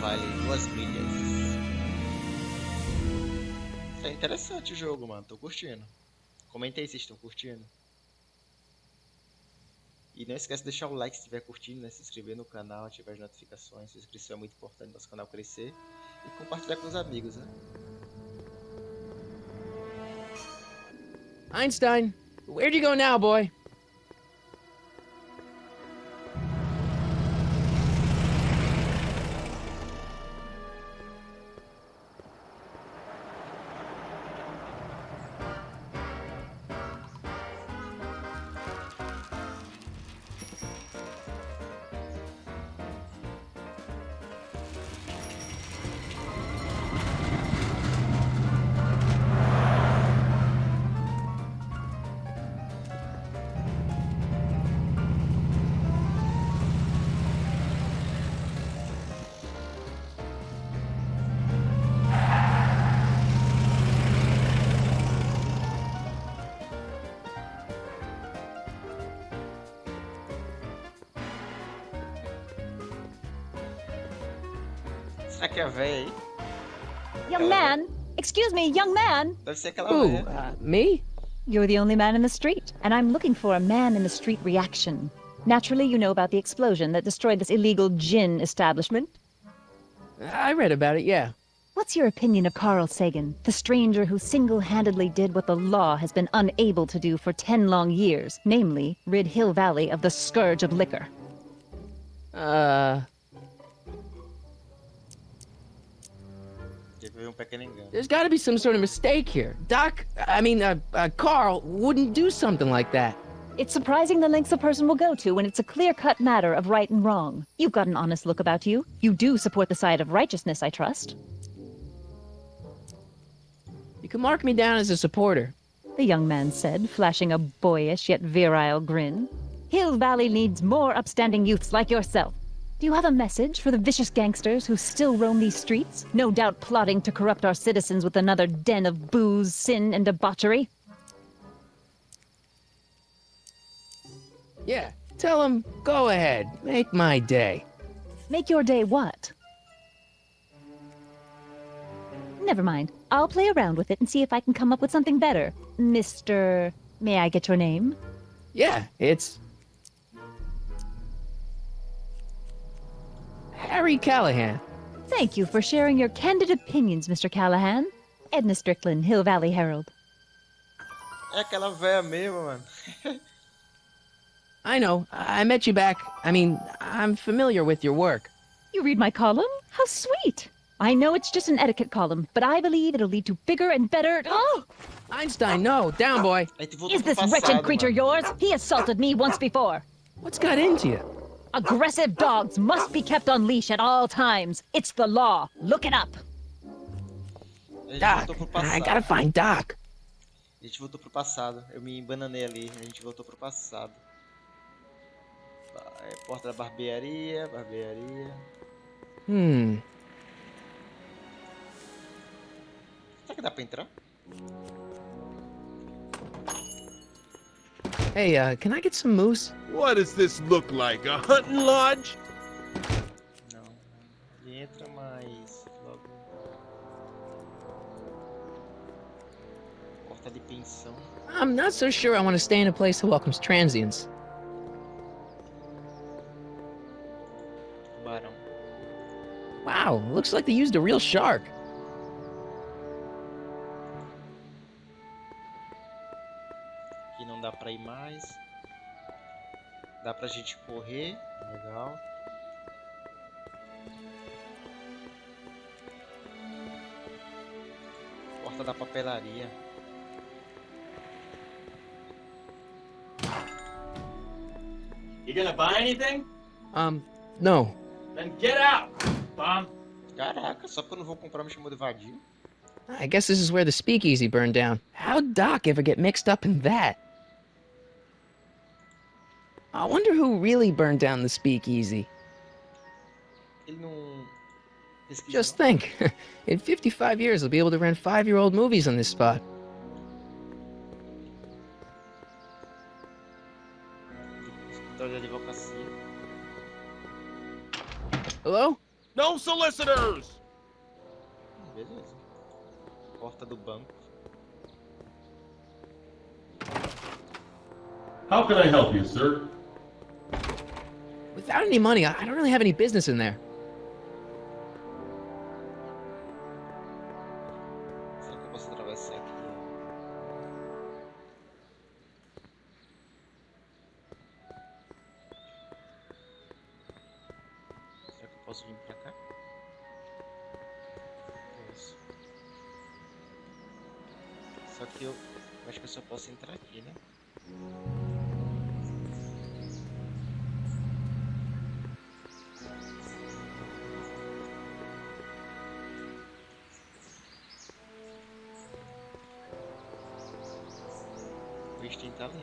Vale 2 milhas. É interessante o jogo, mano. Tô curtindo. Comenta aí se estão curtindo. E não esquece de deixar o like se estiver curtindo, né? Se inscrever no canal, ativar as notificações. A inscrição é muito importante para nosso canal crescer. E compartilhar com os amigos, né? Einstein, where'd you go now, boy? Será que é a véia aí? Young man! Excuse me, young man! Deve ser aquela Who? véia. Me? You're the only man in the street, and I'm looking for a man in the street reaction. Naturally, you know about the explosion that destroyed this illegal gin establishment. I read about it, yeah. What's your opinion of Carl Sagan, the stranger who single-handedly did what the law has been unable to do for 10 long years, namely, rid Hill Valley of the scourge of liquor? Teve um pequeno engano. There's gotta be some sort of mistake here. Carl wouldn't do something like that. It's surprising the lengths a person will go to when it's a clear-cut matter of right and wrong. You've got an honest look about you. You do support the side of righteousness, I trust. You can mark me down as a supporter. The young man said, flashing a boyish yet virile grin. Hill Valley needs more upstanding youths like yourself. Do you have a message for the vicious gangsters who still roam these streets, no doubt plotting to corrupt our citizens with another den of booze, sin, and debauchery? Yeah, tell him, go ahead, make my day. Make your day what? Never mind. I'll play around with it and see if I can come up with something better. Mr. May I get your name? Yeah, it's Harry Callahan. Thank you for sharing your candid opinions, Mr. Callahan. Edna Strickland, Hill Valley Herald. É aquela véia mesmo, mano. I know. I met you back. I mean, I'm familiar with your work. You read my column? How sweet! I know it's just an etiquette column, but I believe it'll lead to bigger and better... Oh! Einstein, no. Down, boy. Aí tu voltou Is pro this wretched passado, creature mano. yours? He assaulted me once before. What's got into you? Aggressive dogs must be kept on leash at all times. It's the law. Look it up. A gente Doc. voltou pro I passado. gotta find Doc. A gente voltou pro passado. Eu me embananei ali. A gente voltou pro passado. É, porta da barbearia, barbearia. Será que dá pra entrar? Hey, can I get some moose? What does this look like? A hunting lodge? Não. Ele entra, mas logo. Porta de pensão. I'm not so sure I want to stay in a place that welcomes transients. Tubarão. Wow, looks like they used a real shark. Aqui não dá pra ir mais. Dá pra gente correr. Legal. Porta da papelaria. You gonna buy anything? No. Then get out, bum. Caraca, só porque eu não vou comprar me chamou de vadio. I guess this is where the speakeasy burned down. How'd Doc ever get mixed up in that? I wonder who really burned down the speakeasy. Ele não pesquisou. Just think, in 55 years, I'll be able to rent 5-year-old movies on this spot. Escritório de advocacia. Hello? No solicitors! Beleza. Porta do banco. How can I help you, sir? Without any money, I don't really have any business in there. Será que eu posso atravessar aqui? Será que eu posso vir pra cá? Isso. Só que eu acho que eu só posso entrar aqui, né? O bicho tem talento.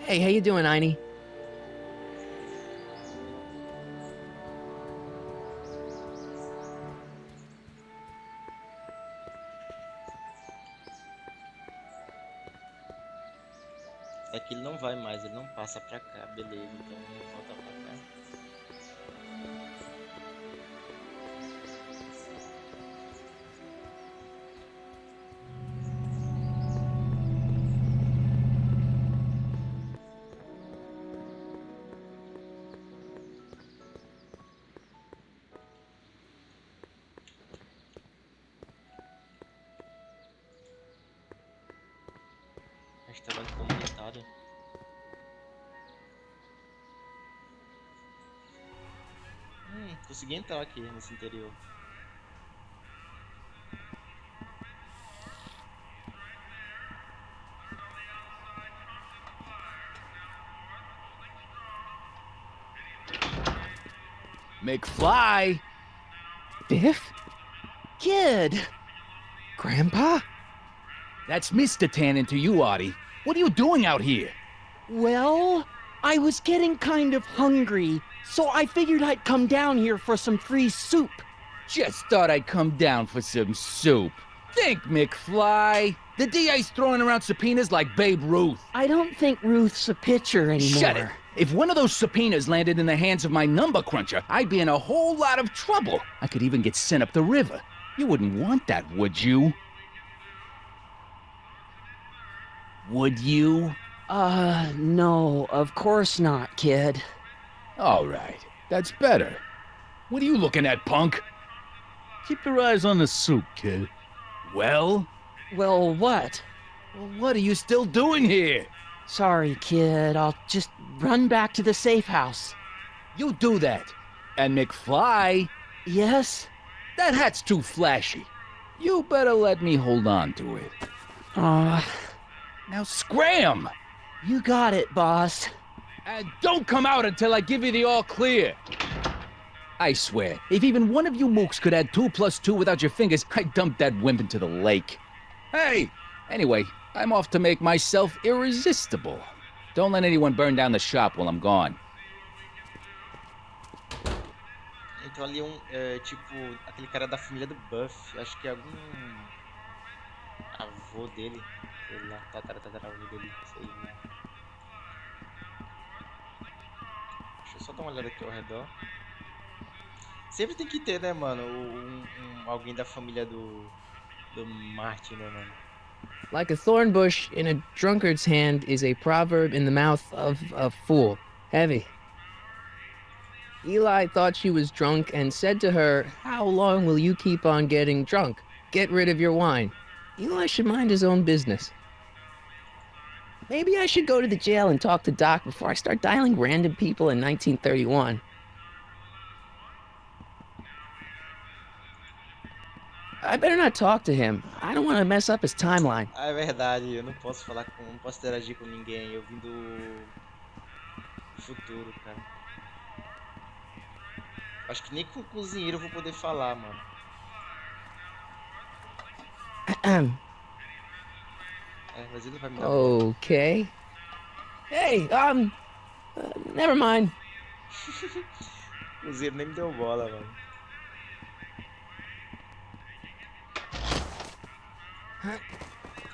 Hey, how you doing, Einie? Aqui ele não vai mais, ele não passa pra cá, beleza, então vamos voltar pra cá. Restaurante comunitário. Consegui entrar aqui nesse interior. McFly! Biff? Kid! Grandpa? That's Mr. Tannen to you, Artie. What are you doing out here? Well, I was getting kind of hungry, so I figured I'd come down here for some free soup. Just thought I'd come down for some soup. Think, McFly. The DA's throwing around subpoenas like Babe Ruth. I don't think Ruth's a pitcher anymore. Shut it. If one of those subpoenas landed in the hands of my number cruncher, I'd be in a whole lot of trouble. I could even get sent up the river. You wouldn't want that, would you? Would you? No, of course not, kid. All right, that's better. What are you looking at, punk? Keep your eyes on the soup, kid. Well? Well, what? Well, what are you still doing here? Sorry, kid. I'll just run back to the safe house. You do that. And McFly, Yes? that hat's too flashy. You better let me hold on to it. Now scram! You got it, boss. And don't come out until I give you the all clear. I swear, if even one of you mooks could add 2 + 2 without your fingers, I'd dump that wimp into the lake. Hey! Anyway, I'm off to make myself irresistible. Don't let anyone burn down the shop while I'm gone. Então ali tipo, aquele cara da família do Buff. Acho que é algum avô dele. Sei lá, tataravô dele. Sei lá. Deixa eu só dar uma olhada aqui ao redor. Sempre tem que ter, né, mano? Alguém da família do Marty, né, mano? Like a thorn bush in a drunkard's hand is a proverb in the mouth of a fool. Heavy. Eli thought she was drunk and said to her, "How long will you keep on getting drunk? Get rid of your wine." Eli should mind his own business. Maybe I should go to the jail and talk to Doc before I start dialing random people in 1931. I better not talk to him. I don't want to mess up his timeline. Ah, é verdade, eu não posso falar com. Não posso interagir com ninguém. Eu vim do futuro, cara. Acho que nem com o cozinheiro eu vou poder falar, mano. Mas ele vai me dar Okay. Hey, never mind. O cozinheiro nem me deu bola, mano.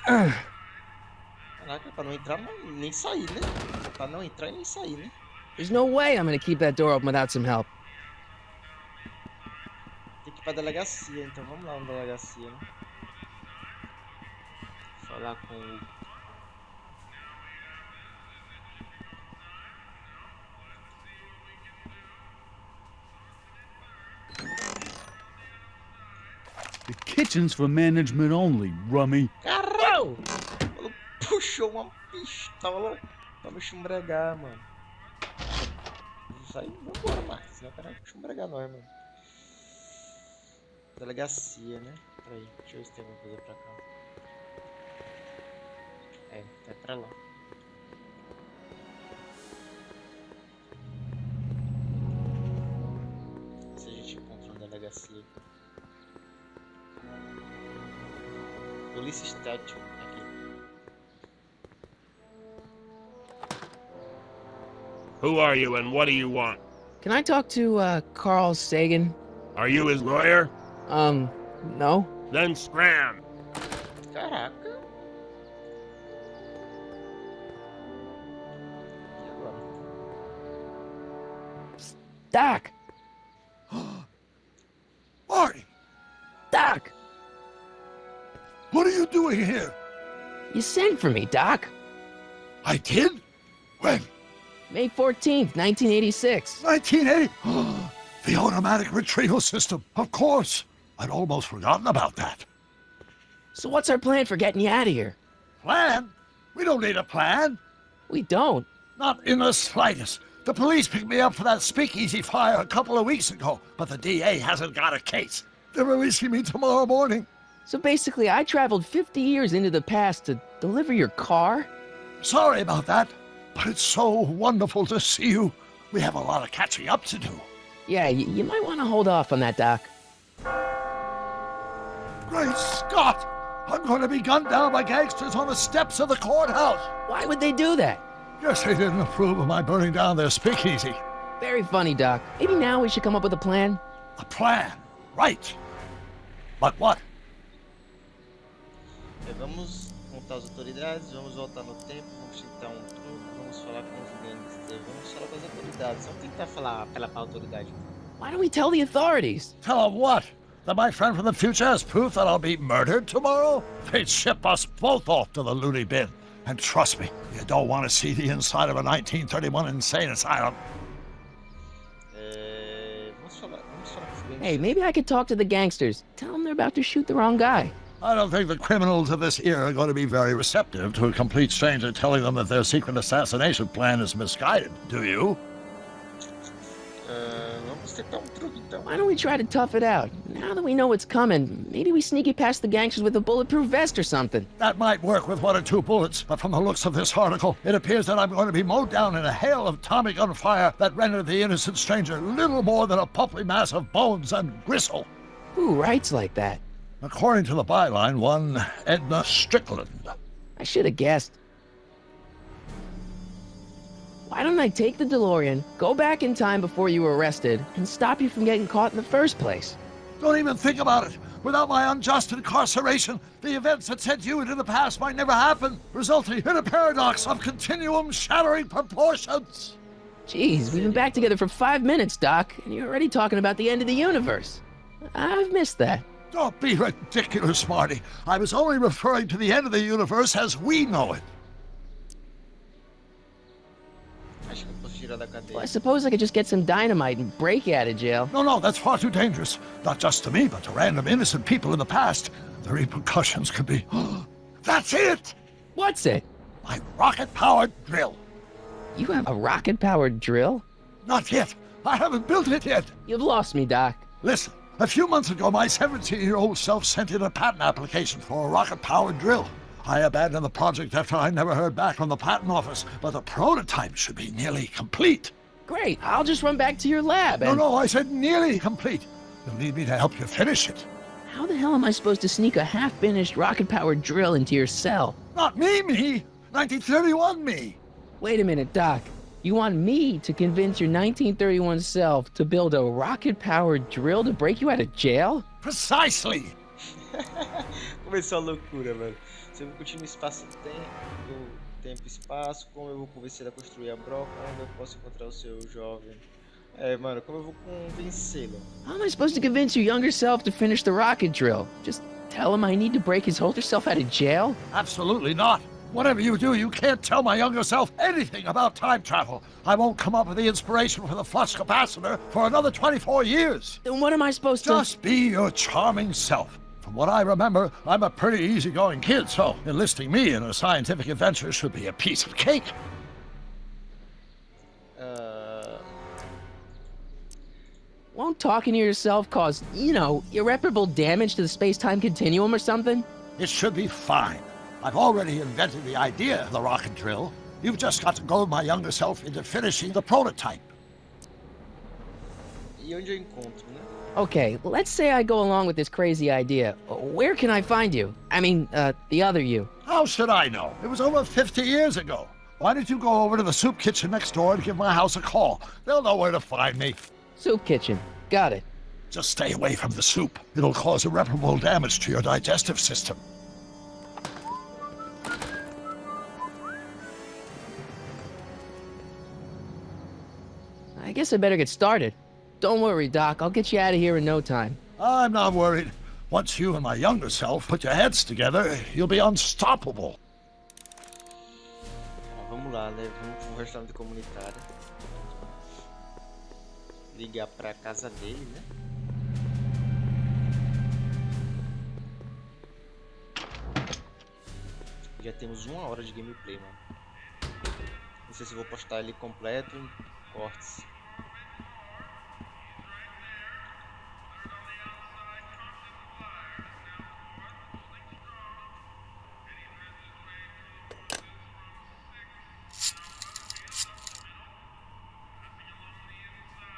Caraca, pra não entrar nem sair, né? Pra não entrar e nem sair, né? There's no way I'm gonna keep that door open without some help. Tem que ir pra delegacia, então vamos lá na delegacia, né? Falar com o... The kitchen's for management only, rummy. Caralho! Ele puxou uma pistola pra me chumbregar, mano. Sai, vambora, Marcos. Senão o cara vai chumbregar nós, mano. Delegacia, né? Peraí, deixa eu ver se tem alguma coisa pra cá. É pra lá. Se a gente encontra uma delegacia. Police Statue aqui. Who are you and what do you want? Can I talk to, Carl Sagan? Are you his lawyer? No. Then scram. Caraca. E agora? Doc! Marty, Doc! what are you doing here? You sent for me, Doc. I did? When? May 14th, 1986. 1980? The automatic retrieval system. Of course. I'd almost forgotten about that. So what's our plan for getting you out of here? Plan? We don't need a plan. We don't. Not in the slightest. The police picked me up for that speakeasy fire a couple of weeks ago, but the DA hasn't got a case. They're releasing me tomorrow morning. So basically, I traveled 50 years into the past to deliver your car? Sorry about that, but it's so wonderful to see you. We have a lot of catching up to do. Yeah, you might want to hold off on that, Doc. Great Scott! I'm going to be gunned down by gangsters on the steps of the courthouse. Why would they do that? Guess they didn't approve of my burning down their speakeasy. Very funny, Doc. Maybe now we should come up with a plan? A plan, right. But what? Vamos contar as autoridades, vamos voltar no tempo, vamos tentar um truque, vamos falar com os gangsters, vamos autoridades. Vamos tentar falar pra autoridade. Why don't we tell the authorities? Tell them what? That my friend from the future has proof that I'll be murdered tomorrow? They'd ship us both off to the loony bin. And trust me, you don't want to see the inside of a 1931 insane asylum. Vamos falar com os Hey, maybe I could talk to the gangsters. Tell them they're about to shoot the wrong guy. I don't think the criminals of this era are going to be very receptive to a complete stranger telling them that their secret assassination plan is misguided, do you? Vamos tentar truque então. Why don't we try to tough it out? Now that we know what's coming, maybe we sneak it past the gangsters with a bulletproof vest or something. That might work with 1 or 2 bullets, but from the looks of this article, it appears that I'm going to be mowed down in a hail of Tommy gun fire that rendered the innocent stranger little more than a pulpy mass of bones and gristle. Who writes like that? According to the byline, one Edna Strickland. I should have guessed. Why don't I take the DeLorean, go back in time before you were arrested, and stop you from getting caught in the first place? Don't even think about it. Without my unjust incarceration, the events that sent you into the past might never happen, resulting in a paradox of continuum-shattering proportions. Jeez, we've been back together for 5 minutes, Doc, and you're already talking about the end of the universe. I've missed that. Don't be ridiculous, Marty. I was only referring to the end of the universe as we know it. Acho que eu posso tirar da cadeia. Well, I suppose I could just get some dynamite and break you out of jail. No, that's far too dangerous. Not just to me, but to random innocent people in the past. The repercussions could be... That's it! What's it? My rocket-powered drill. You have a rocket-powered drill? Not yet. I haven't built it yet. You've lost me, Doc. Listen, a few months ago, my 17-year-old self sent in a patent application for a rocket-powered drill. I abandoned the project after I never heard back from the patent office, but the prototype should be nearly complete. Great, I'll just run back to your lab and... No, I said nearly complete. You'll need me to help you finish it. How the hell am I supposed to sneak a half-finished rocket-powered drill into your cell? Not me! 1931 me! Wait a minute, Doc. You want me to convince your 1931 self to build a rocket-powered drill to break you out of jail? Precisely! Começou a loucura, velho. Se eu não continuo tempo e espaço, como eu vou convencer a construir a broca, onde eu posso encontrar o seu jovem? Mano, como eu vou convencê-lo? How am I supposed to convince your younger self to finish the rocket drill? Just tell him I need to break his older self out of jail? Absolutely not. Whatever you do, you can't tell my younger self anything about time travel. I won't come up with the inspiration for the flux capacitor for another 24 years. Then what am I supposed to... Just be your charming self. From what I remember, I'm a pretty easygoing kid, so enlisting me in a scientific adventure should be a piece of cake. Won't talking to yourself cause, irreparable damage to the space-time continuum or something? It should be fine. I've already invented the idea of the rocket drill. You've just got to goad my younger self into finishing the prototype. E onde eu encontro, né? Okay, let's say I go along with this crazy idea. Where can I find you? I mean, the other you. How should I know? It was over 50 years ago. Why don't you go over to the soup kitchen next door and give my house a call? They'll know where to find me. Soup kitchen. Got it. Just stay away from the soup. It'll cause irreparable damage to your digestive system. I guess I better get started. Don't worry, Doc. I'll get you out of here in no time. I'm not worried. Once you and my younger self put your heads together, you'll be unstoppable. Vamos lá, né? Vamos pro restaurante comunitário. Ligar pra casa dele, né? Já temos 1 hora de gameplay, mano. Não sei se vou postar ele completo em cortes.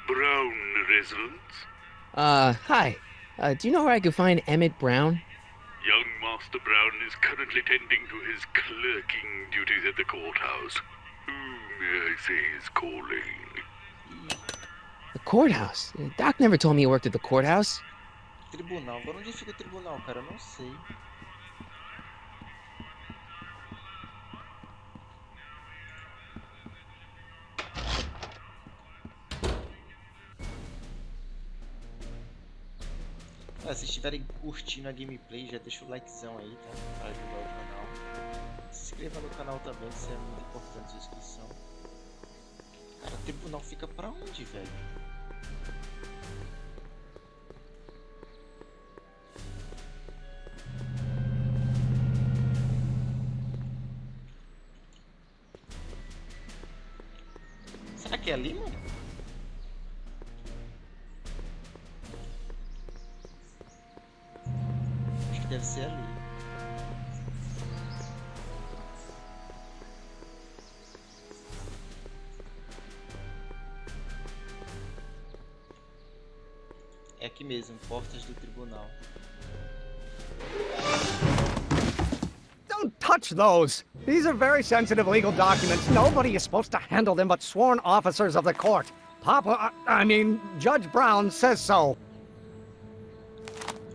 Brown residence? Hi. Do you know where I could find Emmett Brown? Young Master Brown is currently tending to his clerking duties at the courthouse. Who, may I say, is calling? The courthouse? Doc never told me he worked at the courthouse. Tribunal. Agora onde fica o tribunal, cara? Eu não sei. Se estiverem curtindo a gameplay, já deixa o likezão aí, tá? Para ajudar o canal. Se inscreva no canal também, isso é muito importante, a inscrição. Cara, o tribunal fica pra onde, velho? Será que é ali, mano? Acho que deve ser ali. É aqui mesmo, portas do tribunal. Don't touch those! These are very sensitive legal documents. Nobody is supposed to handle them but sworn officers of the court. I mean, Judge Brown says so.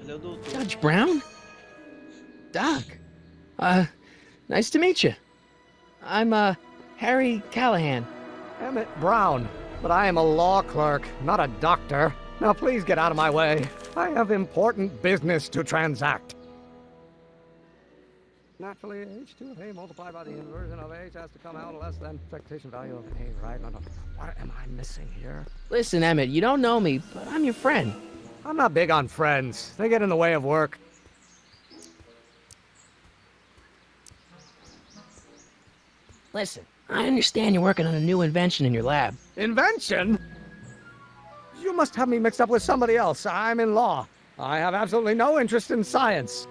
Hello, Doutor. Judge Brown? Doc. Nice to meet you. I'm, Harry Callahan. Emmett Brown. But I am a law clerk, not a doctor. Now please get out of my way. I have important business to transact. Naturally, h2 of A multiplied by the inversion of H has to come out less than expectation value of A, right? No. What am I missing here? Listen, Emmett, you don't know me, but I'm your friend. I'm not big on friends. They get in the way of work. Listen, I understand you're working on a new invention in your lab. Invention? You must have me mixed up with somebody else. I'm in law. I have absolutely no interest in science.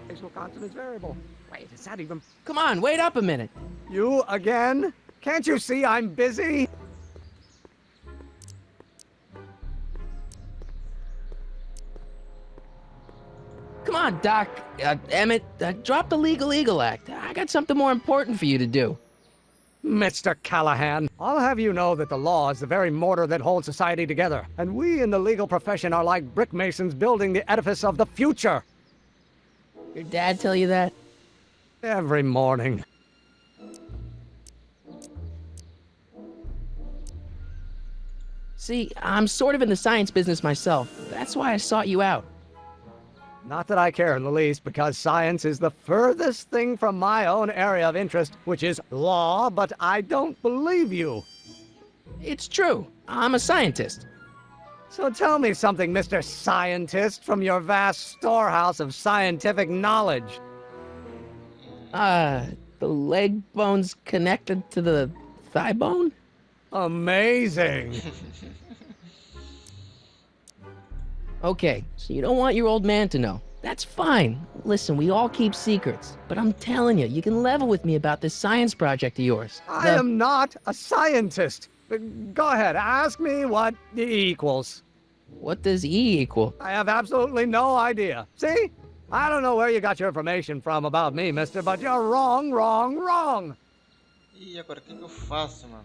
Spatial constant is variable. Wait, is that even... Come on, wait up a minute. You again? Can't you see I'm busy? Come on, Doc. Emmett, drop the Legal Eagle Act. I got something more important for you to do. Mr. Callahan, I'll have you know that the law is the very mortar that holds society together, and we in the legal profession are like brick masons building the edifice of the future. Your dad tell you that? Every morning. See, I'm sort of in the science business myself. That's why I sought you out. Not that I care in the least, because science is the furthest thing from my own area of interest, which is law, but I don't believe you. It's true. I'm a scientist. So tell me something, Mr. Scientist, from your vast storehouse of scientific knowledge. The leg bone's connected to the thigh bone? Amazing. Okay, so you don't want your old man to know. That's fine. Listen, we all keep secrets. But I'm telling you, you can level with me about this science project of yours. I am not a scientist. Go ahead, ask me what E equals. What does E equal? I have absolutely no idea. See? I don't know where you got your information from about me, mister, but you're wrong. E agora, o que eu faço, mano?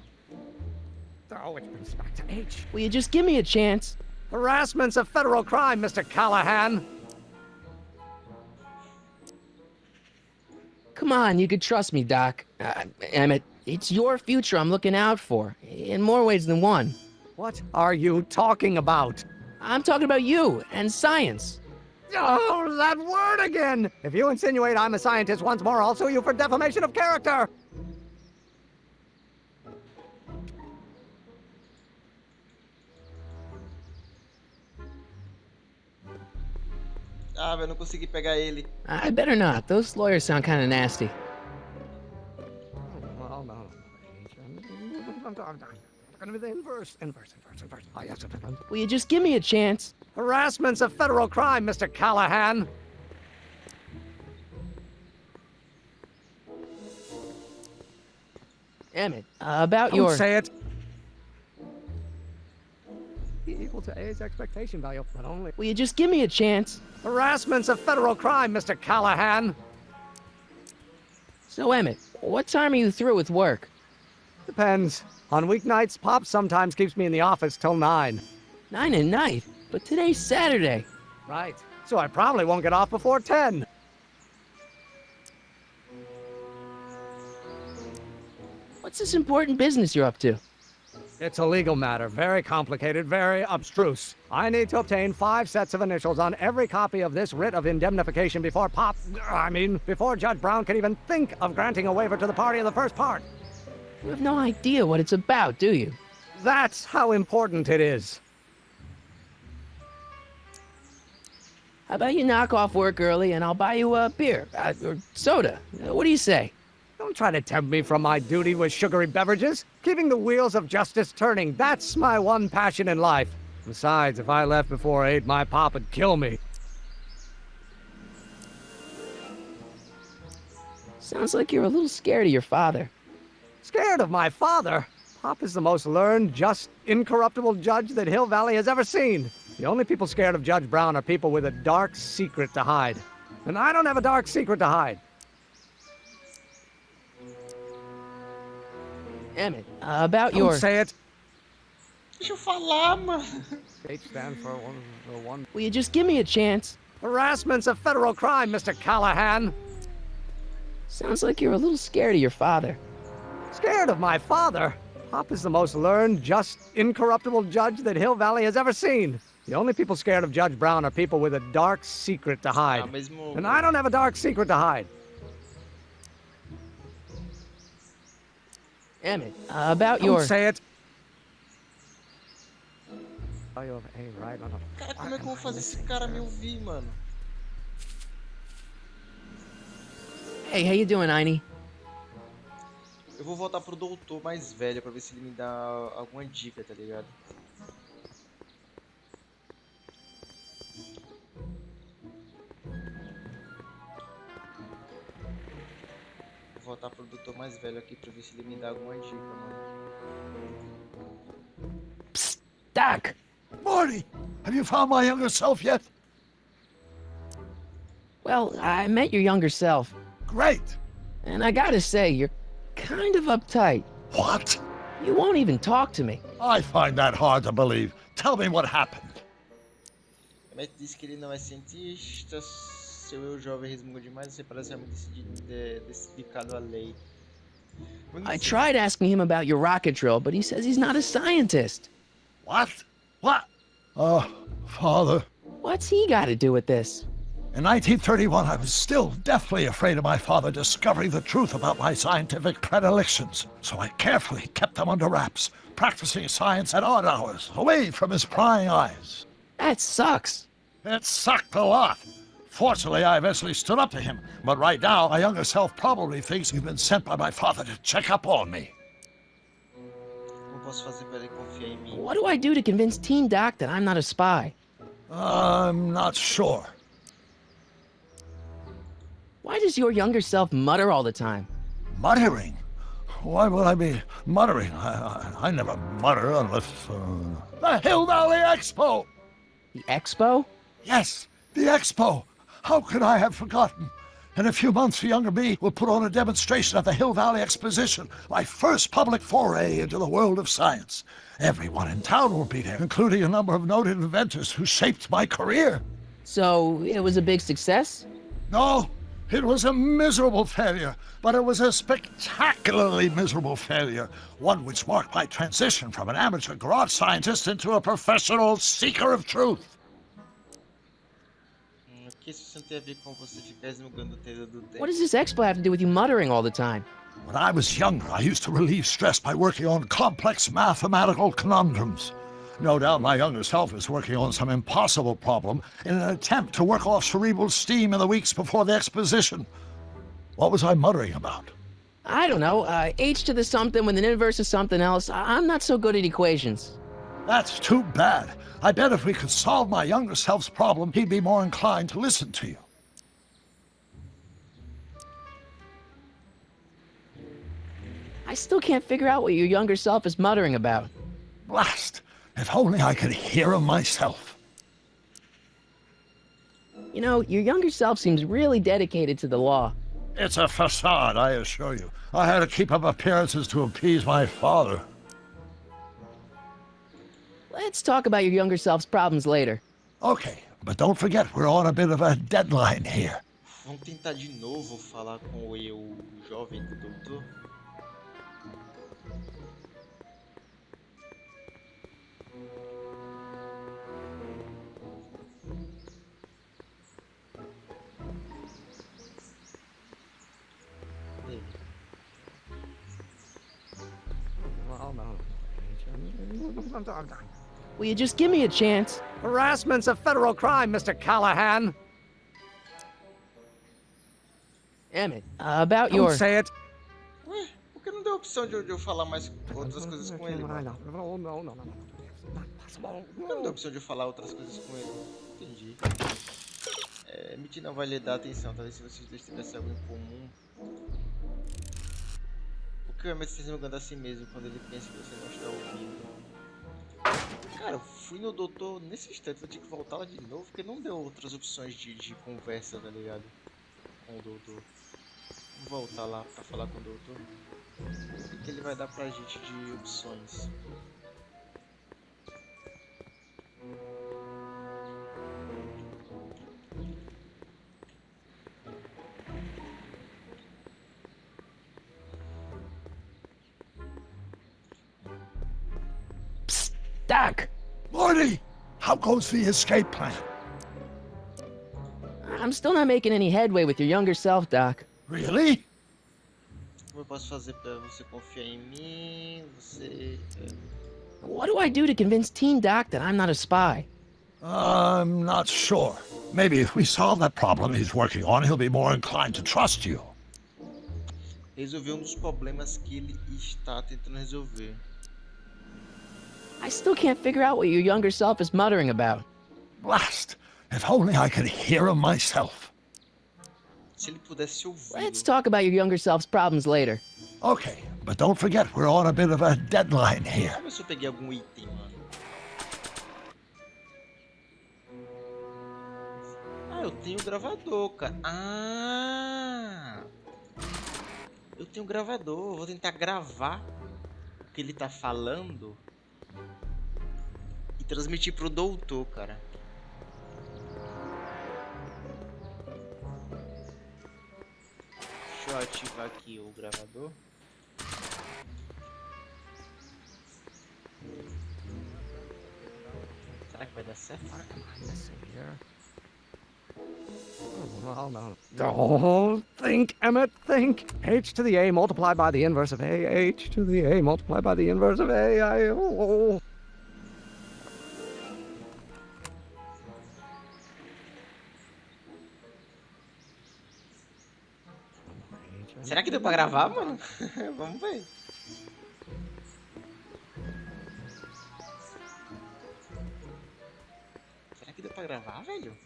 Oh, which brings back to H. Will you just give me a chance? Harassment's a federal crime, Mr. Callahan. Come on, you could trust me, Doc. Emmett, it's your future I'm looking out for, in more ways than one. What are you talking about? I'm talking about you and science. Oh, that word again! If you insinuate I'm a scientist once more, I'll sue you for defamation of character! Ah, eu não consegui pegar ele. I better not. Those lawyers sound kind of nasty. Well, no. Gonna be the inverse. Oh, yes. Will you just give me a chance? Harassment's a federal crime, Mr. Callahan. Emmett, about Don't your... say it. E equal to A's expectation value, but only... Will you just give me a chance? Harassment's a federal crime, Mr. Callahan. So, Emmett, what time are you through with work? Depends. On weeknights, Pop sometimes keeps me in the office till 9. 9 at night? But today's Saturday. Right. So I probably won't get off before 10. What's this important business you're up to? It's a legal matter, very complicated, very abstruse. I need to obtain 5 sets of initials on every copy of this writ of indemnification before before Judge Brown can even think of granting a waiver to the party in the first part. You have no idea what it's about, do you? That's how important it is. How about you knock off work early and I'll buy you a beer, or soda. What do you say? Don't try to tempt me from my duty with sugary beverages. Keeping the wheels of justice turning, that's my one passion in life. Besides, if I left before 8, my pop would kill me. Sounds like you're a little scared of your father. Scared of my father? Pop is the most learned, just, incorruptible judge that Hill Valley has ever seen. The only people scared of Judge Brown are people with a dark secret to hide. And I don't have a dark secret to hide. Emmett, about your... Don't say it. Deixa eu falar, mano. H stands for one. Will you just give me a chance? Harassment's a federal crime, Mr. Callahan. Sounds like you're a little scared of your father. Scared of my father? Pop is the most learned, just, incorruptible judge that Hill Valley has ever seen. The only people scared of Judge Brown are people with a dark secret to hide. And I don't have a dark secret to hide. Emmett, about your... Don't say it. Oh, you have A, right? Cara, como é que eu vou fazer esse cara me ouvir, mano? Hey, how you doing, Einie? Eu vou voltar pro doutor mais velho pra ver se ele me dá alguma dica, tá ligado? Vou voltar pro doutor mais velho aqui pra ver se ele me dá alguma dica, mano. Psst, Doc! Marty, have you found my younger self yet? Well, I met your younger self. Great! And I gotta say, you're kind of uptight. What? You won't even talk to me. I find that hard to believe. Tell me what happened. Emmett disse que ele não é cientista, seu eu jovem resmunga demais, você parece realmente dedicado à lei. I tried asking him about your rocket drill, but he says he's not a scientist. What? What? Oh, Father. What's he got to do with this? In 1931, I was still deathly afraid of my father discovering the truth about my scientific predilections, so I carefully kept them under wraps, practicing science at odd hours, away from his prying eyes. That sucks. It sucked a lot. Fortunately, I eventually stood up to him, but right now, my younger self probably thinks you've been sent by my father to check up on me. What do I do to convince Teen Doc that I'm not a spy? I'm not sure. Why does your younger self mutter all the time? Muttering? Why would I be muttering? I never mutter unless... The Hill Valley Expo! The Expo? Yes, the Expo! How could I have forgotten? In a few months, the younger me will put on a demonstration at the Hill Valley Exposition, my first public foray into the world of science. Everyone in town will be there, including a number of noted inventors who shaped my career. So, it was a big success? No, it was a miserable failure, but it was a spectacularly miserable failure, one which marked my transition from an amateur garage scientist into a professional seeker of truth. What does this expo have to do with you muttering all the time? When I was younger, I used to relieve stress by working on complex mathematical conundrums. No doubt my younger self is working on some impossible problem in an attempt to work off cerebral steam in the weeks before the exposition. What was I muttering about? I don't know. H to the something with an inverse of something else. I'm not so good at equations. That's too bad. I bet if we could solve my younger self's problem, he'd be more inclined to listen to you. I still can't figure out what your younger self is muttering about. Blast! If only I could hear him myself. You know, your younger self seems really dedicated to the law. It's a facade, I assure you. I had to keep up appearances to appease my father. Let's talk about your younger self's problems later. Okay, but don't forget we're on a bit of a deadline here. Vamos tentar de novo falar com o eu jovem do doutor. Will you just give me a chance? Harassment's a federal crime, Mr. Callahan. Emmett, about Don't your... say it. Ué, por que não deu a opção de eu falar mais outras coisas com ele? Mano? No, no, no, no. Por que não deu a opção de eu falar outras coisas com ele? Entendi. Mitch não vai lhe dar atenção, talvez se vocês dois tivessem algo em comum. Por que o Emmett está se julgando a si mesmo quando ele pensa que você não está ouvindo? Cara, eu fui no doutor nesse instante, vou ter que voltar lá de novo, porque não deu outras opções de conversa, tá ligado? Com o doutor. Vamos voltar lá pra falar com o doutor. O que ele vai dar pra gente de opções? Psst, Doc! Marty! How goes the escape plan? I'm still not making any headway with your younger self, Doc. Really? Como eu posso fazer pra você confiar em mim? Você... What do I do to convince Teen Doc that I'm not a spy? I'm not sure. Maybe if we solve that problem he's working on, he'll be more inclined to trust you. Resolver dos problemas que ele está tentando resolver. I still can't figure out what your younger self is muttering about. Blast! If only I could hear him myself. Se ele pudesse ouvir. Let's talk about your younger self's problems later. Okay, but don't forget we're on a bit of a deadline here. Deixa eu ver se eu peguei algum item, mano. Ah, eu tenho gravador, cara. Ah! Eu tenho gravador. Vou tentar gravar o que ele tá falando e transmitir pro doutor, cara. Deixa eu ativar aqui o gravador. Será que vai dar certo? Well, no. Don't think, Emmett, think. H to the A multiplied by the inverse of A. H to the A multiplied by the inverse of A. Será que deu pra gravar, mano? Vamos ver. Será que deu pra gravar, velho?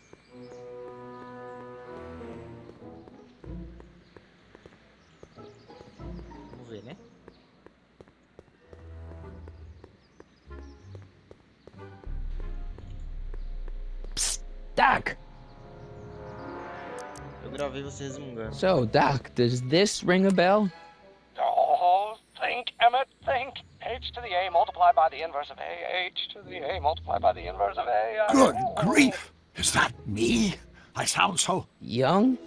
Vamos ver, né? Psst, Doc! Eu gravei você resmungando. So, Doc, does this ring a bell? Don't think, Emmett, think. H to the A multiplied by the inverse of A. H to the A multiplied by the inverse of A. Good grief! Is that me? I sound so... Young?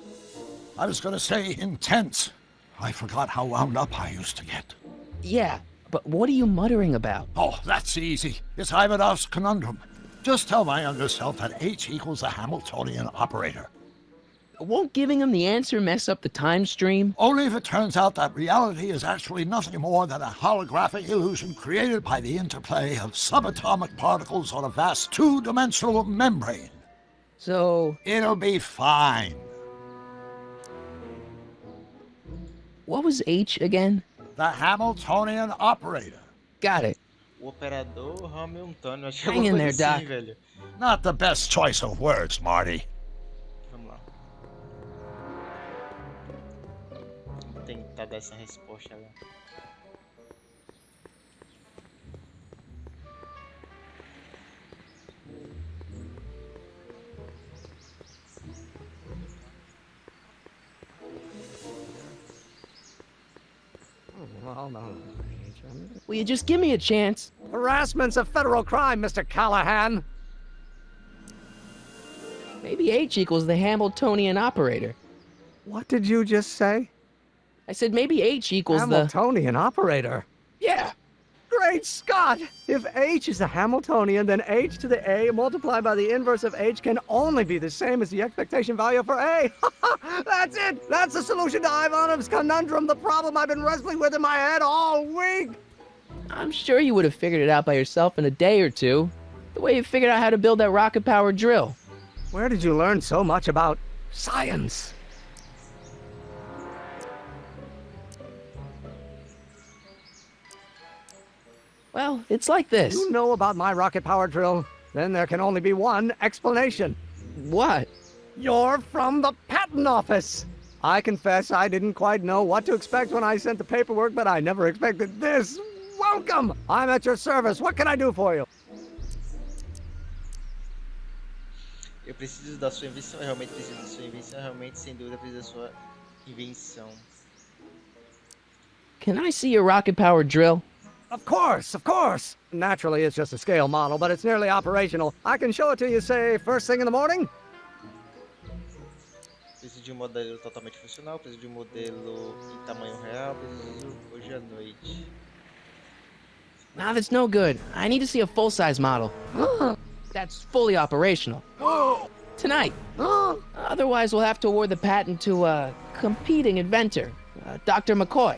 I was gonna say intense. I forgot how wound up I used to get. Yeah, but what are you muttering about? Oh, that's easy. It's Ivanov's conundrum. Just tell my younger self that H equals the Hamiltonian operator. Won't giving him the answer mess up the time stream? Only if it turns out that reality is actually nothing more than a holographic illusion created by the interplay of subatomic particles on a vast two-dimensional membrane. So... It'll be fine. What was H again? The Hamiltonian operator. Got it. O operador Hamiltonian. Acho que é Hang in alguma there, coisa assim, Doc. velho. Not the best choice of words, Marty. Vamos lá. Vamos tentar dar essa resposta lá. Well, no. Will you just give me a chance? Harassment's a federal crime, Mr. Callahan. Maybe H equals the Hamiltonian operator. What did you just say? I said maybe H equals Hamiltonian operator. Yeah. Great Scott! If H is a Hamiltonian, then H to the A multiplied by the inverse of H can only be the same as the expectation value for A. That's it! That's the solution to Ivanov's conundrum, the problem I've been wrestling with in my head all week! I'm sure you would have figured it out by yourself in a day or two. The way you figured out how to build that rocket-powered drill. Where did you learn so much about science? Well, it's like this. You know about my rocket power drill? Then there can only be one explanation. What? You're from the patent office. I confess I didn't quite know what to expect when I sent the paperwork, but I never expected this. Welcome! I'm at your service. What can I do for you? Eu preciso da sua invenção, eu realmente preciso da sua invenção, eu realmente sem dúvida preciso da sua invenção. Can I see your rocket-powered drill? Of course, of course. Naturally, it's just a scale model, but it's nearly operational. I can show it to you, say, first thing in the morning? Preciso de modelo totalmente funcional, preciso de modelo em tamanho real, preciso hoje à noite. Nah, that's no good. I need to see a full-size model. That's fully operational. Tonight. Otherwise, we'll have to award the patent to a competing inventor, Dr. McCoy.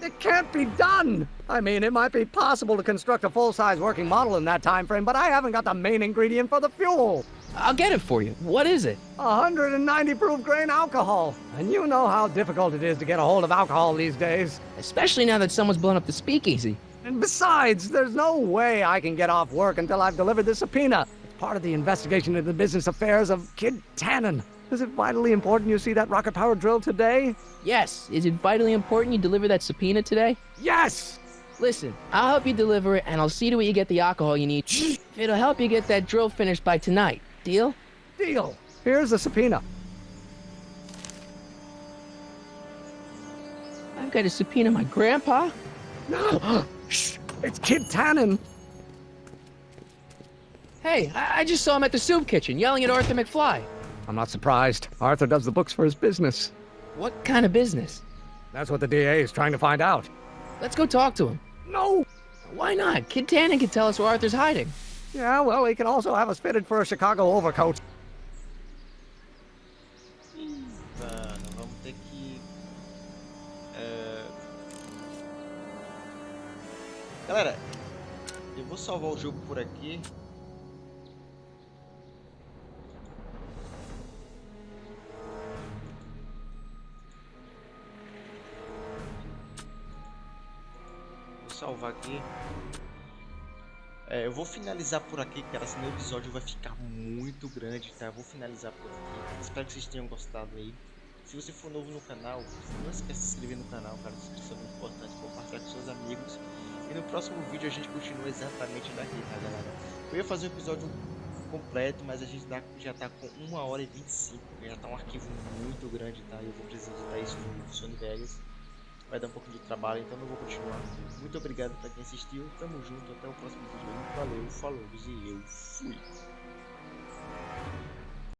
It can't be done! I mean, it might be possible to construct a full-size working model in that time frame, but I haven't got the main ingredient for the fuel. I'll get it for you. What is it? 190 proof grain alcohol. And you know how difficult it is to get a hold of alcohol these days. Especially now that someone's blown up the speakeasy. And besides, there's no way I can get off work until I've delivered the subpoena. It's part of the investigation into the business affairs of Kid Tannen. Is it vitally important you see that rocket-powered drill today? Yes. Is it vitally important you deliver that subpoena today? Yes! Listen, I'll help you deliver it, and I'll see to it you get the alcohol you need. It'll help you get that drill finished by tonight. Deal? Deal. Here's the subpoena. I've got to subpoena my grandpa? Shh! It's Kid Tannen. Hey, I just saw him at the soup kitchen yelling at Arthur McFly. I'm not surprised. Arthur does the books for his business. What kind of business? That's what the DA is trying to find out. Let's go talk to him. No! Why not? Kid Tannen can tell us where Arthur's hiding. Yeah, well, he can also have us fitted for a Chicago overcoat. Mano, vamos ter que... Galera, eu vou salvar o jogo por aqui. Salvar aqui. Eu vou finalizar por aqui, cara, senão o episódio vai ficar muito grande, tá? Eu vou finalizar por aqui. Espero que vocês tenham gostado aí. Se você for novo no canal, não esqueça de se inscrever no canal, cara. A inscrição é muito importante, compartilhar com seus amigos. E no próximo vídeo a gente continua exatamente daqui, tá, galera? Eu ia fazer um episódio completo, mas a gente já tá com 1h25. Já tá um arquivo muito grande, tá? Eu vou precisar editar isso no Sony Vegas. Vai dar um pouco de trabalho, então não vou continuar. Muito obrigado pra quem assistiu, tamo junto, até o próximo vídeo aí. Valeu, falou e eu fui.